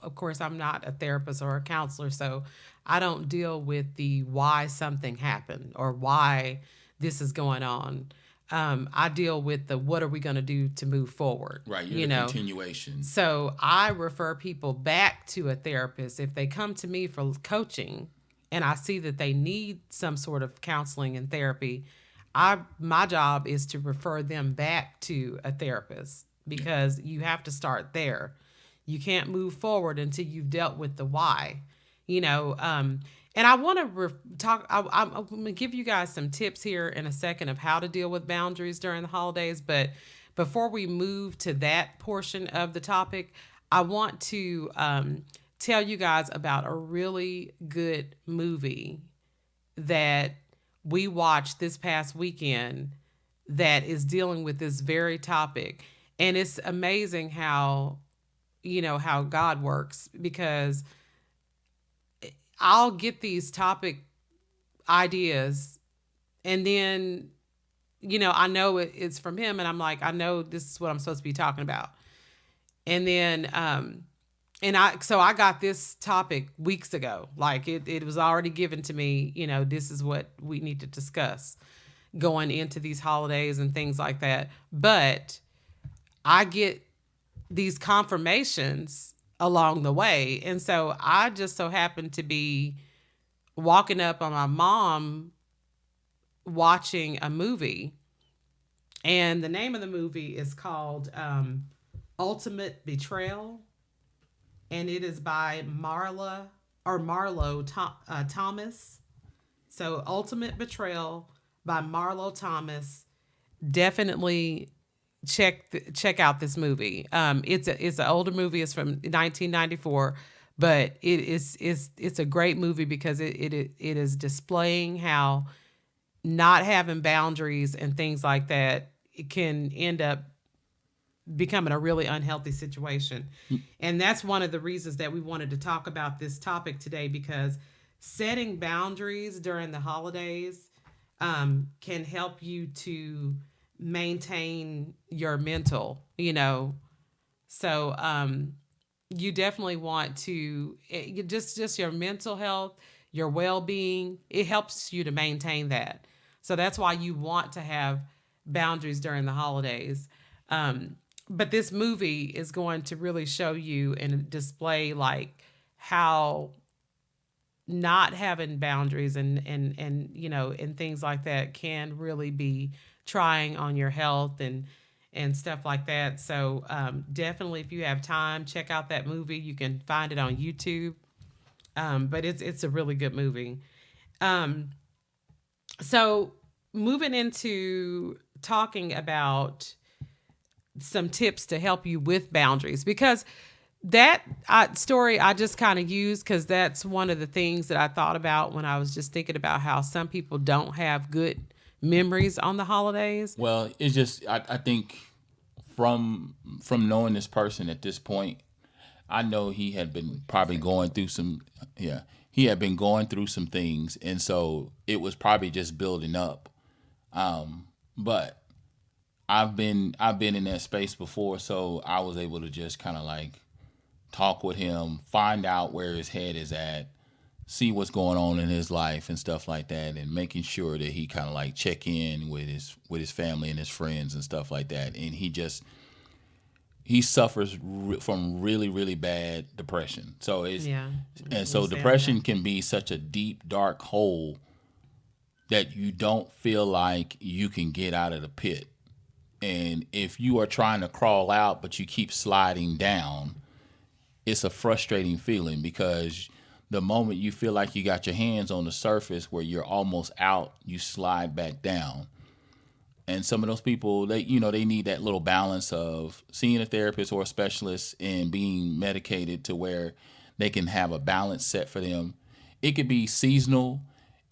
of course I'm not a therapist or a counselor, so I don't deal with the why something happened or why this is going on. I deal with the what are we going to do to move forward, Right, you're you the know. continuation. So I refer people back to a therapist if they come to me for coaching and I see that they need some sort of counseling and therapy. My job is to refer them back to a therapist because you have to start there. You can't move forward until you've dealt with the why, you know. And I want to talk. I'm going to give you guys some tips here in a second of how to deal with boundaries during the holidays. But before we move to that portion of the topic, I want to tell you guys about a really good movie that we watched this past weekend that is dealing with this very topic. And it's amazing how, how God works because I'll get these topic ideas and then, I know it's from him and I'm like, I know this is what I'm supposed to be talking about. And then, so I got this topic weeks ago. Like it was already given to me, this is what we need to discuss going into these holidays and things like that. But I get these confirmations along the way. And so I just so happened to be walking up on my mom watching a movie. And the name of the movie is called Ultimate Betrayal. And it is by Marlo Thomas. So Ultimate Betrayal by Marlo Thomas. Definitely check out this movie. It's an older movie. It's from 1994, but it's a great movie because it is displaying how not having boundaries and things like that it can end up becoming a really unhealthy situation. And that's one of the reasons that we wanted to talk about this topic today because setting boundaries during the holidays can help you to maintain your mental, So you definitely want to just your mental health, your well-being, it helps you to maintain that. So that's why you want to have boundaries during the holidays. But this movie is going to really show you and display like how not having boundaries and things like that can really be trying on your health and stuff like that. So definitely, if you have time, check out that movie. You can find it on YouTube. But it's a really good movie. Um, so moving into talking about some tips to help you with boundaries because that story I just kind of used because that's one of the things that I thought about when I was just thinking about how some people don't have good memories on the holidays. Well, it's just I think from knowing this person at this point, I know he had been probably going through some he had been going through some things, and so it was probably just building up. But I've been in that space before, so I was able to just kind of like talk with him, find out where his head is at, see what's going on in his life and stuff like that, and making sure that he kind of like check in with his family and his friends and stuff like that. And he just he suffers from really really bad depression. So it's Yeah. and so Understandable. depression can be such a deep dark hole that you don't feel like you can get out of the pit. And if you are trying to crawl out but you keep sliding down, it's a frustrating feeling because the moment you feel like you got your hands on the surface where you're almost out, you slide back down. And some of those people, they need that little balance of seeing a therapist or a specialist and being medicated to where they can have a balance set for them. It could be seasonal,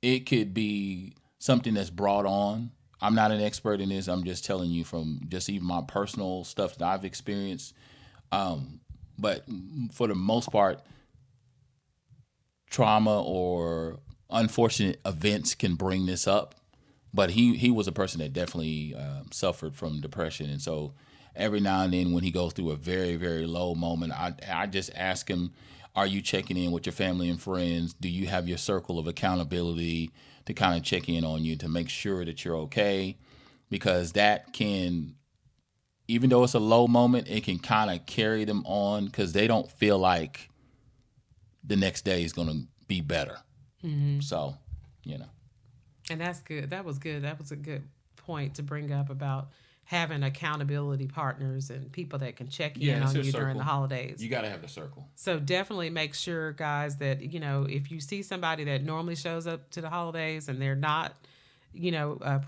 it could be something that's brought on. I'm not an expert in this. I'm just telling you from just even my personal stuff that I've experienced. But for the most part, trauma or unfortunate events can bring this up. But he was a person that definitely suffered from depression, and so every now and then when he goes through a very very low moment, I just ask him, "Are you checking in with your family and friends? Do you have your circle of accountability to kind of check in on you to make sure that you're okay?" Because that can, even though it's a low moment, it can kind of carry them on because they don't feel like the next day is going to be better. So, you know. And that's good. That was good. That was a good point to bring up about having accountability partners and people that can check Yeah, in it's on a you during the circle. holidays. You got to have the circle. So definitely make sure, guys, that if you see somebody that normally shows up to the holidays and they're not,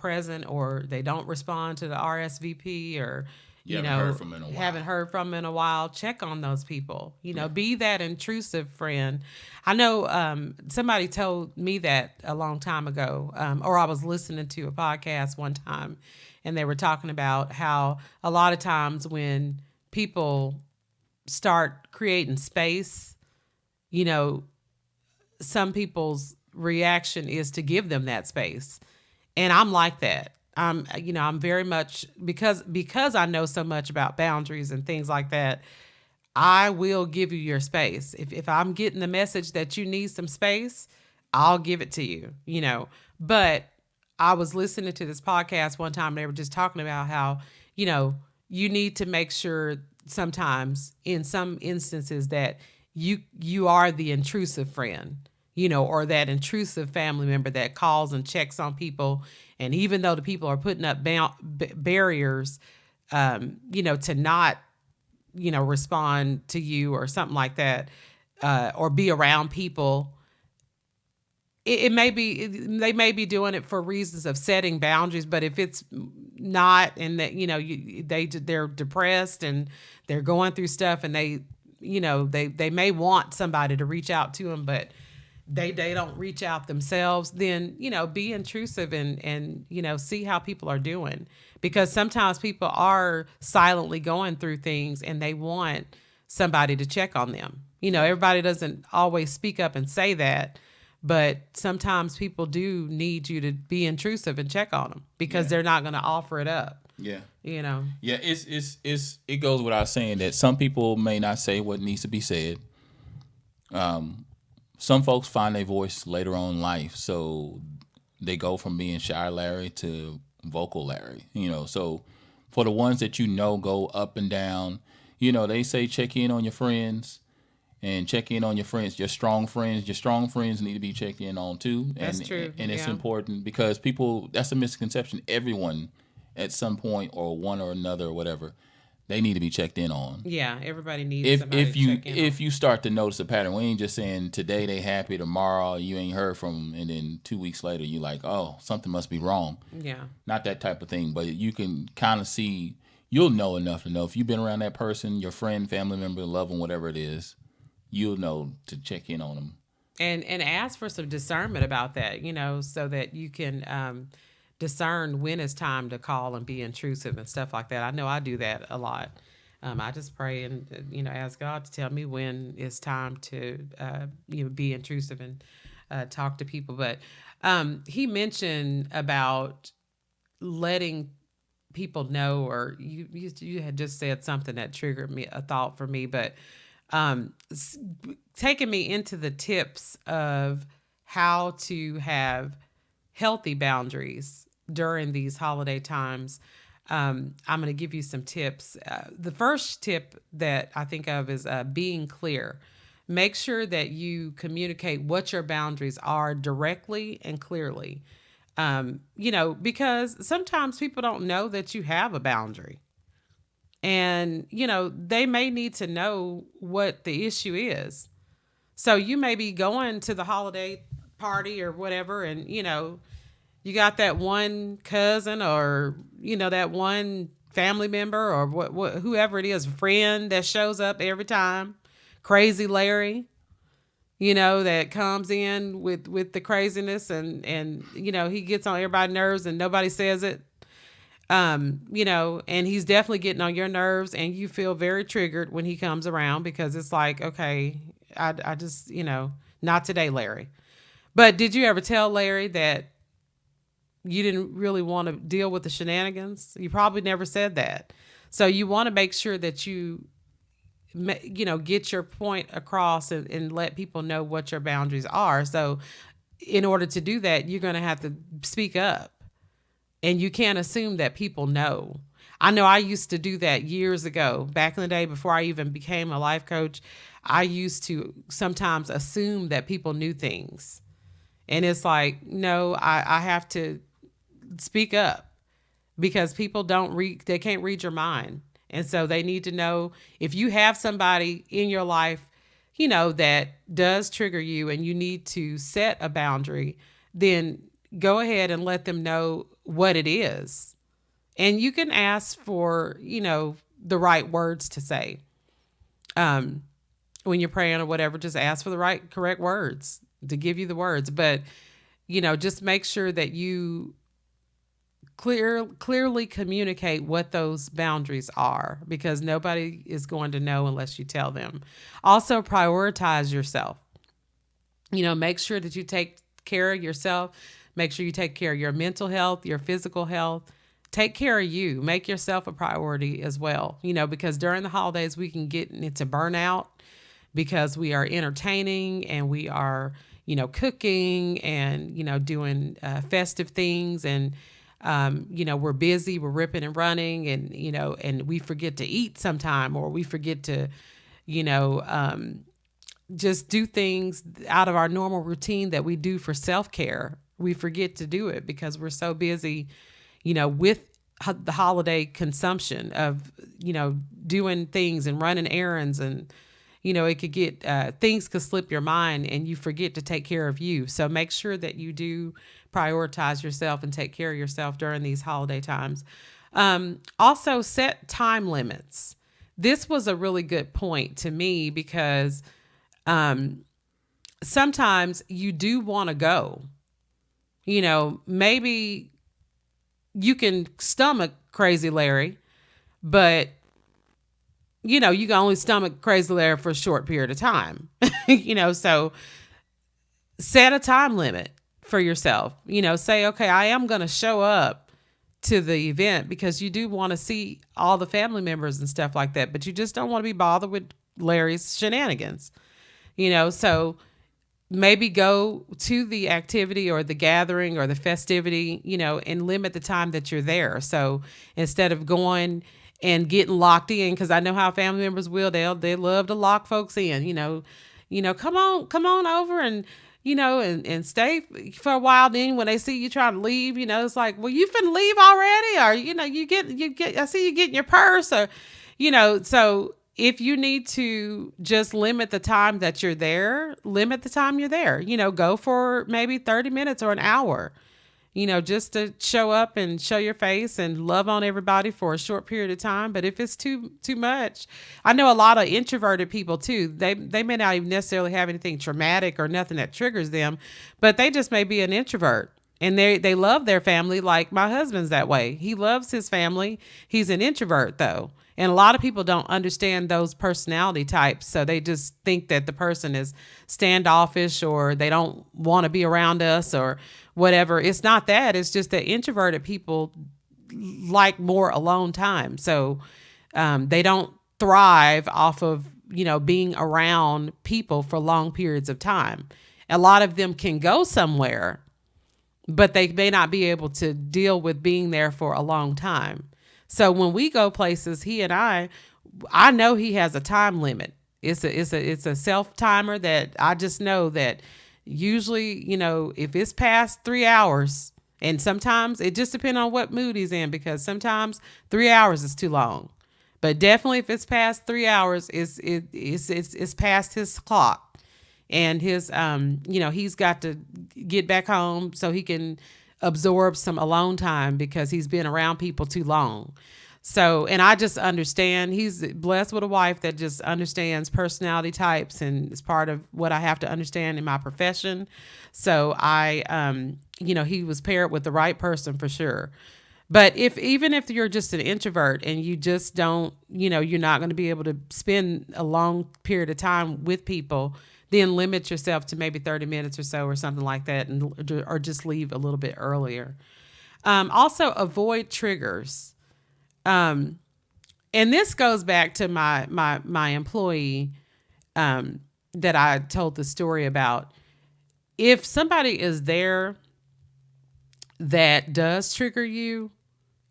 present, or they don't respond to the RSVP, or You haven't heard from in a haven't while. heard from them in a while, check on those people. Yeah. Be that intrusive friend. I know somebody told me that a long time ago, or I was listening to a podcast one time, and they were talking about how a lot of times when people start creating space, you know, some people's reaction is to give them that space. And I'm like that. I'm very much, because I know so much about boundaries and things like that. I will give you your space. If I'm getting the message that you need some space, I'll give it to you, But I was listening to this podcast one time. They were just talking about how, you know, you need to make sure sometimes in some instances that you are the intrusive friend, or that intrusive family member that calls and checks on people. And even though the people are putting up barriers, to not respond to you or something like that, or be around people. It may be, they may be doing it for reasons of setting boundaries, but if it's not, and that they're depressed and they're going through stuff, and they may want somebody to reach out to them, but they don't reach out themselves, then be intrusive, and see how people are doing, because sometimes people are silently going through things and they want somebody to check on them. Everybody doesn't always speak up and say that, but sometimes people do need you to be intrusive and check on them because Yeah. they're not going to offer it up. Yeah. you know Yeah, it goes without saying that some people may not say what needs to be said. Some folks find their voice later on in life, so they go from being shy Larry to vocal Larry. So for the ones that go up and down, they say check in on your friends and check in on your friends, your strong friends. Your strong friends need to be checked in on too, that's and true. and it's Yeah. important because people, that's a misconception. Everyone at some point or one or another or whatever, they need to be checked in on. Yeah, everybody needs If somebody if to you check in if on. you start to notice a pattern, we ain't just saying today they happy, tomorrow you ain't heard from 'em, and then 2 weeks later you like, oh, something must be wrong. Yeah. Not that type of thing, but you can kind of see, you'll know enough to know if you've been around that person, your friend, family member, loved one, whatever it is, you'll know to check in on them. And ask for some discernment about that, so that you can discern when it's time to call and be intrusive and stuff like that. I know I do that a lot. I just pray and ask God to tell me when it's time to be intrusive and talk to people. But he mentioned about letting people know, or you had just said something that triggered me, a thought for me, but um, s- taking me into the tips of how to have healthy boundaries during these holiday times. I'm going to give you some tips. The first tip that I think of is being clear. Make sure that you communicate what your boundaries are directly and clearly. Because sometimes people don't know that you have a boundary. And, they may need to know what the issue is. So you may be going to the holiday party or whatever, and, you got that one cousin or, that one family member or what whoever it is, friend that shows up every time. Crazy Larry, that comes in with the craziness and he gets on everybody's nerves and nobody says it. And he's definitely getting on your nerves and you feel very triggered when he comes around because it's like, okay, I just, not today, Larry. But did you ever tell Larry that you didn't really want to deal with the shenanigans? You probably never said that. So you want to make sure that get your point across and let people know what your boundaries are. So in order to do that, you're going to have to speak up. And you can't assume that people know. I know I used to do that years ago, back in the day before I even became a life coach. I used to sometimes assume that people knew things. And it's like, no, I have to speak up because people they can't read your mind. And so they need to know if you have somebody in your life, that does trigger you and you need to set a boundary, then go ahead and let them know what it is. And you can ask for, the right words to say. When you're praying or whatever, just ask for the correct words to give you the words. But, just make sure that you clearly communicate what those boundaries are because nobody is going to know unless you tell them. Also, prioritize yourself. Make sure that you take care of yourself. Make sure you take care of your mental health, your physical health. Take care of you. Make yourself a priority as well. Because during the holidays, we can get into burnout because we are entertaining and we are, cooking and, doing festive things. And, we're busy, we're ripping and running and, and we forget to eat sometime or we forget to, just do things out of our normal routine that we do for self-care. We forget to do it because we're so busy, with the holiday consumption of, doing things and running errands and, it could get, things could slip your mind and you forget to take care of you. So make sure that you do prioritize yourself and take care of yourself during these holiday times. Also set time limits. This was a really good point to me because sometimes you do want to go. Maybe you can stomach Crazy Larry, but you can only stomach Crazy Larry for a short period of time. So set a time limit for yourself. Say, okay, I am going to show up to the event because you do want to see all the family members and stuff like that, but you just don't want to be bothered with Larry's shenanigans. So maybe go to the activity or the gathering or the festivity, and limit the time that you're there. So instead of going and getting locked in, because I know how family members will, they love to lock folks in, come on over and, and stay for a while. Then when they see you trying to leave, it's like, well, you finna leave already? Or, you get, I see you getting your purse or, so if you need to just limit the time that you're there, limit the time you're there. Go for maybe 30 minutes or an hour, just to show up and show your face and love on everybody for a short period of time. But if it's too much, I know a lot of introverted people too. They may not even necessarily have anything traumatic or nothing that triggers them, but they just may be an introvert. And they love their family. Like my husband's that way. He loves his family. He's an introvert though. And a lot of people don't understand those personality types. So they just think that the person is standoffish or they don't want to be around us or whatever. It's not that. It's just that introverted people like more alone time. So they don't thrive off of, being around people for long periods of time. A lot of them can go somewhere, but they may not be able to deal with being there for a long time. So when we go places, he and I know he has a time limit. It's a self timer that I just know that usually, if it's past 3 hours, and sometimes it just depends on what mood he's in, because sometimes 3 hours is too long. But definitely, if it's past 3 hours, it's past his clock, and his he's got to get back home so he can absorb some alone time because he's been around people too long. So, and I just understand he's blessed with a wife that just understands personality types, and it's part of what I have to understand in my profession. So he was paired with the right person for sure. But even if you're just an introvert and you just don't, you're not going to be able to spend a long period of time with people, then limit yourself to maybe 30 minutes or so or something like that, or just leave a little bit earlier. Also, avoid triggers. Um, and this goes back to my employee that I told the story about. If somebody is there that does trigger you,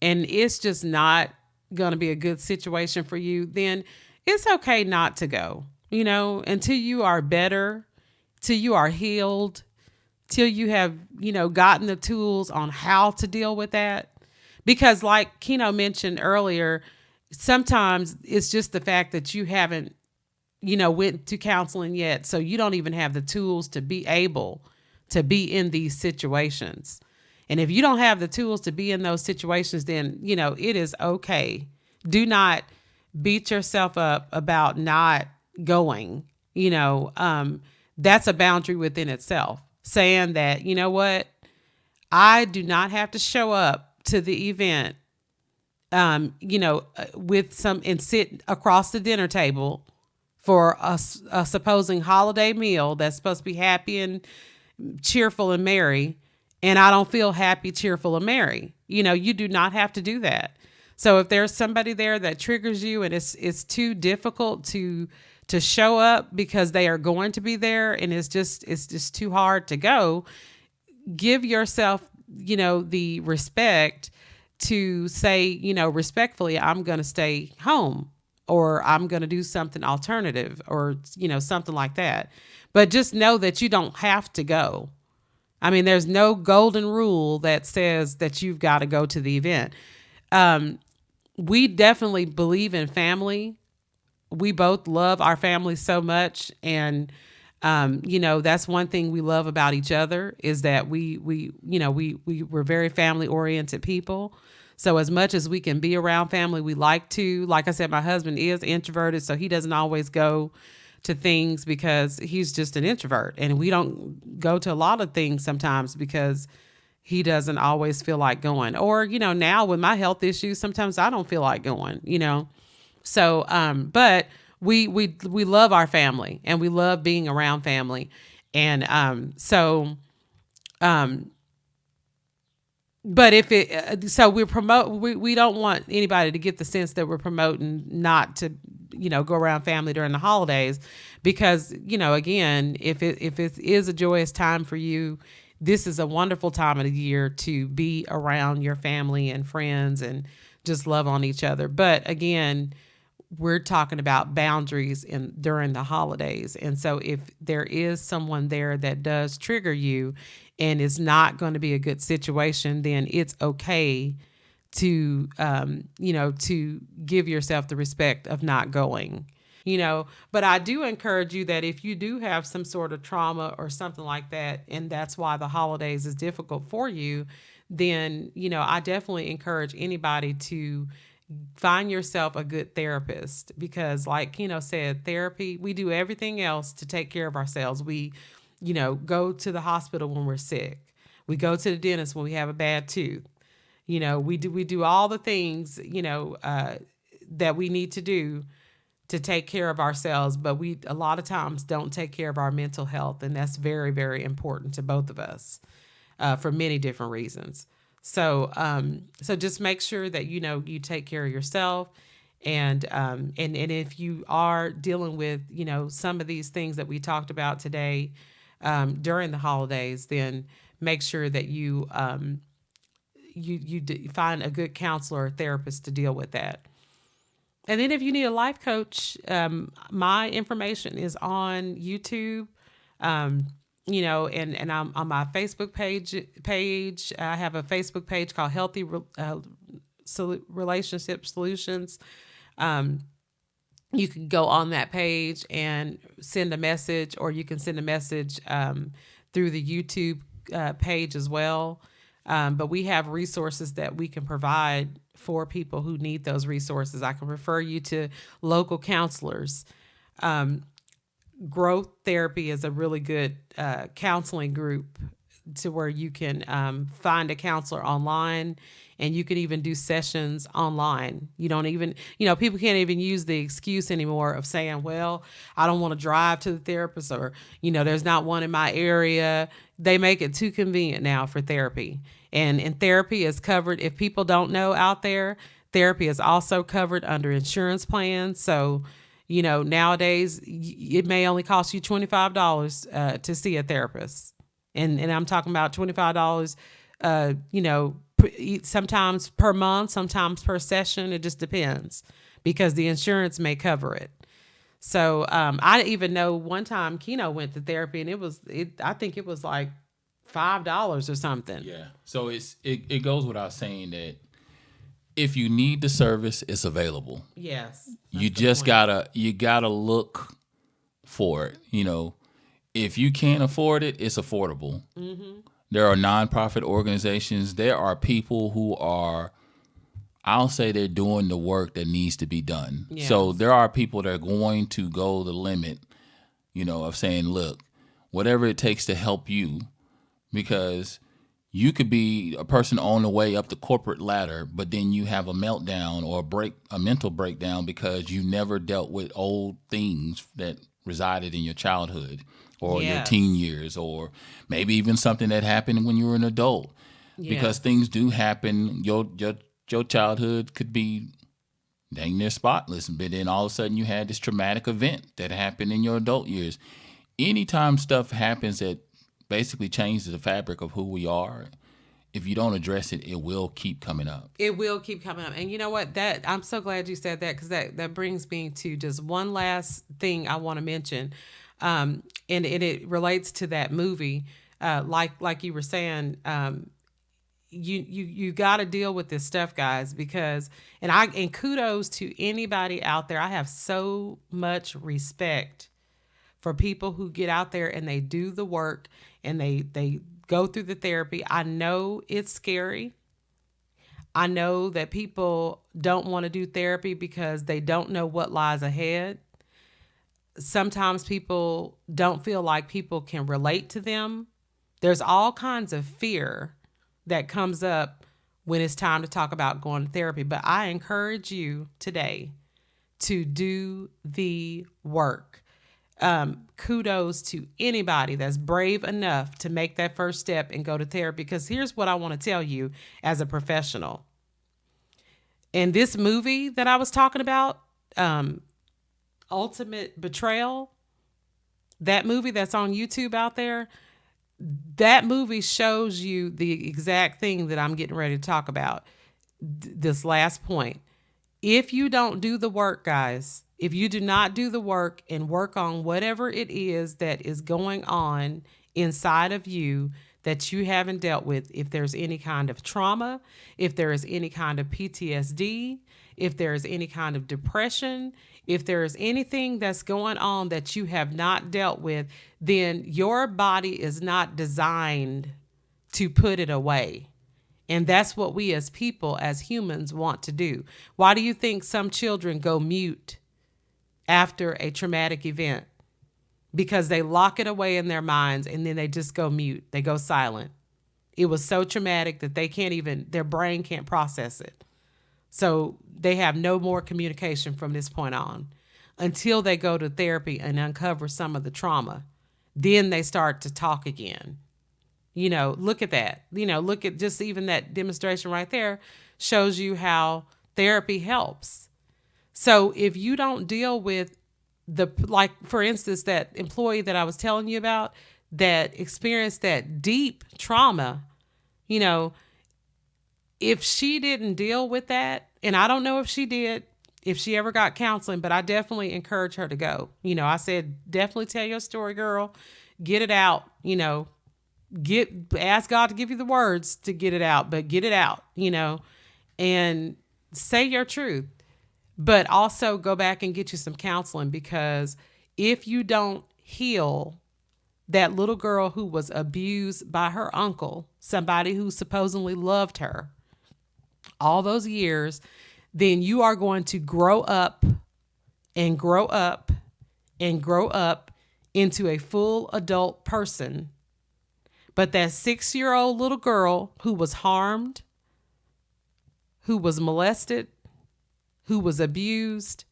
and it's just not going to be a good situation for you, then it's okay not to go, until you are better, till you are healed, till you have, gotten the tools on how to deal with that. Because, like Keno mentioned earlier, sometimes it's just the fact that you haven't, went to counseling yet. So you don't even have the tools to be able to be in these situations. And if you don't have the tools to be in those situations, then, it is okay. Do not beat yourself up about not going. That's a boundary within itself. Saying that, you know what, I do not have to show up to the event, with some and sit across the dinner table for a supposing holiday meal that's supposed to be happy and cheerful and merry, and I don't feel happy, cheerful, and merry. You do not have to do that. So if there's somebody there that triggers you and it's too difficult to show up because they are going to be there, and it's just too hard to go, give yourself, the respect to say, respectfully, I'm going to stay home, or I'm going to do something alternative, or, something like that. But just know that you don't have to go. I mean, there's no golden rule that says that you've got to go to the event. We definitely believe in family. We both love our family so much. And, that's one thing we love about each other, is that we're very family oriented people. So as much as we can be around family, we like to. Like I said, my husband is introverted, so he doesn't always go to things because he's just an introvert. And we don't go to a lot of things sometimes because he doesn't always feel like going. Or, now with my health issues, sometimes I don't feel like going. So, but we love our family, and we love being around family. And but if so we don't want anybody to get the sense that we're promoting not to, go around family during the holidays, because, again, if it is a joyous time for you, this is a wonderful time of the year to be around your family and friends and just love on each other. But again, we're talking about boundaries during the holidays. And so if there is someone there that does trigger you and is not going to be a good situation, then it's okay to, to give yourself the respect of not going. But I do encourage you that if you do have some sort of trauma or something like that, and that's why the holidays is difficult for you, then, I definitely encourage anybody to find yourself a good therapist, because, like said, therapy, we do everything else to take care of ourselves. We, go to the hospital when we're sick. We go to the dentist when we have a bad tooth. We do all the things, that we need to do to take care of ourselves, but we a lot of times don't take care of our mental health, and that's very, very important to both of us, for many different reasons. So just make sure that you take care of yourself, and if you are dealing with some of these things that we talked about today, during the holidays, then make sure that find a good counselor or therapist to deal with that. And then if you need a life coach, my information is on YouTube. Um, and I'm on my Facebook page. I have a Facebook page called Healthy Relationship Solutions. You can go on that page and send a message, or you can send a message through the YouTube page as well. But we have resources that we can provide for people who need those resources. I can refer you to local counselors. Growth therapy is a really good counseling group to where you can find a counselor online, and you can even do sessions online. You don't even, people can't even use the excuse anymore of saying, well, I don't want to drive to the therapist, or, there's not one in my area. They make it too convenient now for therapy. And therapy is covered. If people don't know out there, therapy is also covered under insurance plans. So, nowadays it may only cost you $25 to see a therapist. And I'm talking about $25, sometimes per month, sometimes per session. It just depends because the insurance may cover it. So I even know one time Keno went to therapy, and I think it was like $5 or something. Yeah. So it goes without saying that if you need the service, it's available. Yes. You just gotta look for it. If you can't afford it, it's affordable. Mm-hmm. There are nonprofit organizations. There are people who are, I'll say, they're doing the work that needs to be done. Yes. So there are people that are going to go the limit, of saying, look, whatever it takes to help you, because you could be a person on the way up the corporate ladder, but then you have a meltdown or a mental breakdown because you never dealt with old things that resided in your childhood or your teen years, or maybe even something that happened when you were an adult. Because things do happen. Your childhood could be dang near spotless, but then all of a sudden you had this traumatic event that happened in your adult years. Anytime stuff happens that basically changes the fabric of who we are, if you don't address it, it will keep coming up. It will keep coming up. And you know what? I'm so glad you said that, because that brings me to just one last thing I want to mention. And it relates to that movie. Like you were saying, you got to deal with this stuff, guys, because and kudos to anybody out there. I have so much respect for people who get out there and they do the work and they go through the therapy. I know it's scary. I know that people don't want to do therapy because they don't know what lies ahead. Sometimes people don't feel like people can relate to them. There's all kinds of fear that comes up when it's time to talk about going to therapy. But I encourage you today to do the work. Kudos to anybody that's brave enough to make that first step and go to therapy. Because here's what I want to tell you as a professional. In this movie that I was talking about, Ultimate Betrayal, that movie that's on YouTube out there, that movie shows you the exact thing that I'm getting ready to talk about. This last point. If you don't do the work, guys, if you do not do the work and work on whatever it is that is going on inside of you that you haven't dealt with, if there's any kind of trauma, if there is any kind of PTSD, if there is any kind of depression, if there is anything that's going on that you have not dealt with, then your body is not designed to put it away. And that's what we as people, as humans, want to do. Why do you think some children go mute after a traumatic event? Because they lock it away in their minds and then they just go mute. They go silent. It was so traumatic that their brain can't process it. So they have no more communication from this point on until they go to therapy and uncover some of the trauma. Then they start to talk again. Look at that. Look at just even that demonstration right there shows you how therapy helps. So if you don't deal with for instance, that employee that I was telling you about that experienced that deep trauma, if she didn't deal with that, and I don't know if she did, if she ever got counseling, but I definitely encourage her to go. I said, definitely tell your story, girl. Get it out. Ask God to give you the words to get it out, but get it out, and say your truth. But also go back and get you some counseling, because if you don't heal that little girl who was abused by her uncle, somebody who supposedly loved her all those years, then you are going to grow up and grow up and grow up into a full adult person. But that 6-year-old little girl who was harmed, who was molested, who was abused,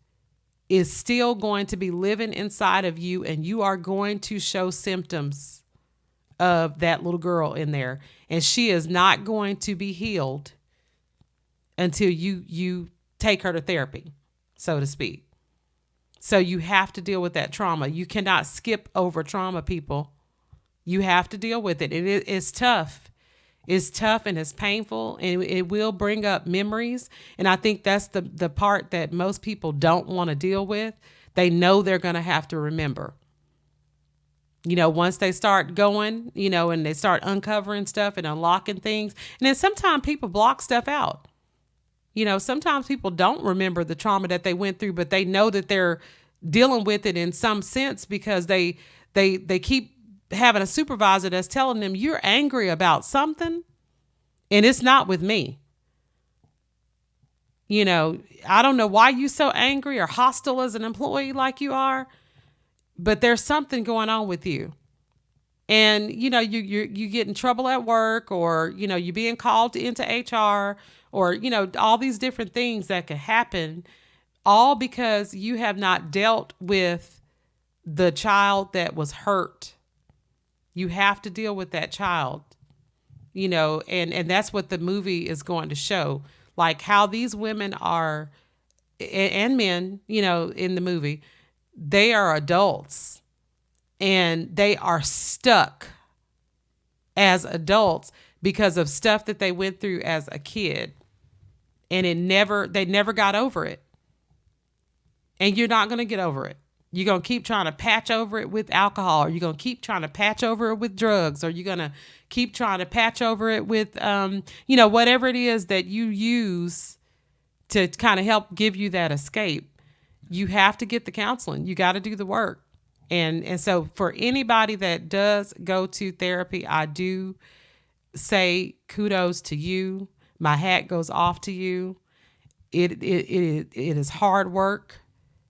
is still going to be living inside of you, and you are going to show symptoms of that little girl in there. And she is not going to be healed until you take her to therapy, so to speak. So you have to deal with that trauma. You cannot skip over trauma, people. You have to deal with it. It's tough. It's tough and it's painful, and it will bring up memories. And I think that's the part that most people don't want to deal with. They know they're going to have to remember. Once they start going, and they start uncovering stuff and unlocking things. And then sometimes people block stuff out. Sometimes people don't remember the trauma that they went through, but they know that they're dealing with it in some sense, because they keep having a supervisor that's telling them, you're angry about something and it's not with me. I don't know why you so angry or hostile as an employee like you are, but there's something going on with you. And, you get in trouble at work, or, you're being called into HR, or, all these different things that could happen, all because you have not dealt with the child that was hurt. You have to deal with that child, and that's what the movie is going to show, like how these women are, and men, in the movie, they are adults and they are stuck as adults because of stuff that they went through as a kid, and they never got over it. And you're not going to get over it. You're going to keep trying to patch over it with alcohol, or you're going to keep trying to patch over it with drugs, or you're going to keep trying to patch over it with, whatever it is that you use to kind of help give you that escape. You have to get the counseling. You got to do the work. And so for anybody that does go to therapy, I do say kudos to you. My hat goes off to you. It is hard work.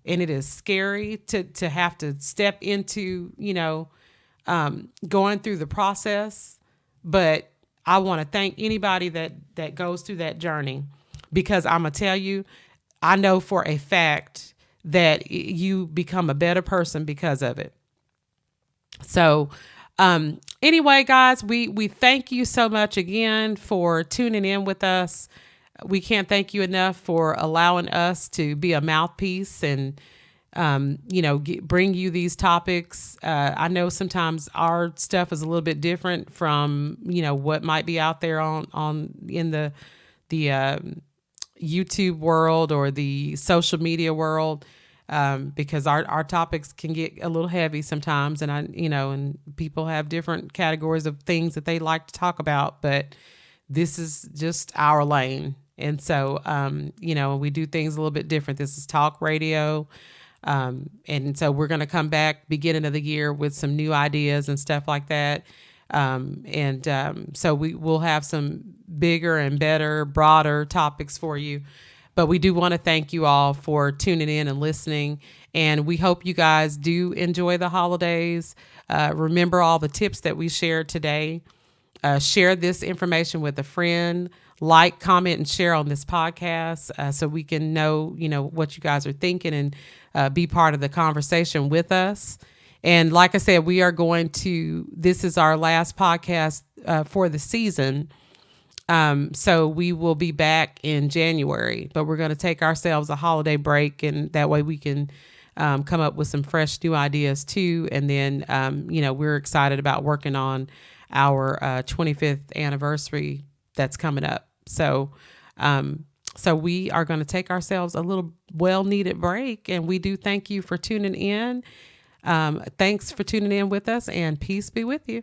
And it is scary to have to step into, going through the process. But I want to thank anybody that goes through that journey, because I'm going to tell you, I know for a fact that you become a better person because of it. So anyway, guys, we thank you so much again for tuning in with us. We can't thank you enough for allowing us to be a mouthpiece and, bring you these topics. I know sometimes our stuff is a little bit different from, what might be out there in the YouTube world or the social media world, because our topics can get a little heavy sometimes. And and people have different categories of things that they like to talk about, but this is just our lane. And so, we do things a little bit different. This is talk radio. And so we're going to come back beginning of the year with some new ideas and stuff like that. So we will have some bigger and better, broader topics for you. But we do want to thank you all for tuning in and listening. And we hope you guys do enjoy the holidays. Remember all the tips that we shared today. Share this information with a friend. Like, comment, and share on this podcast, so we can know, what you guys are thinking, and be part of the conversation with us. And like I said, this is our last podcast for the season. So we will be back in January, but we're going to take ourselves a holiday break, and that way we can come up with some fresh new ideas too. And then, we're excited about working on our 25th anniversary that's coming up. So, so we are going to take ourselves a little well-needed break, and we do thank you for tuning in. Thanks for tuning in with us, and peace be with you.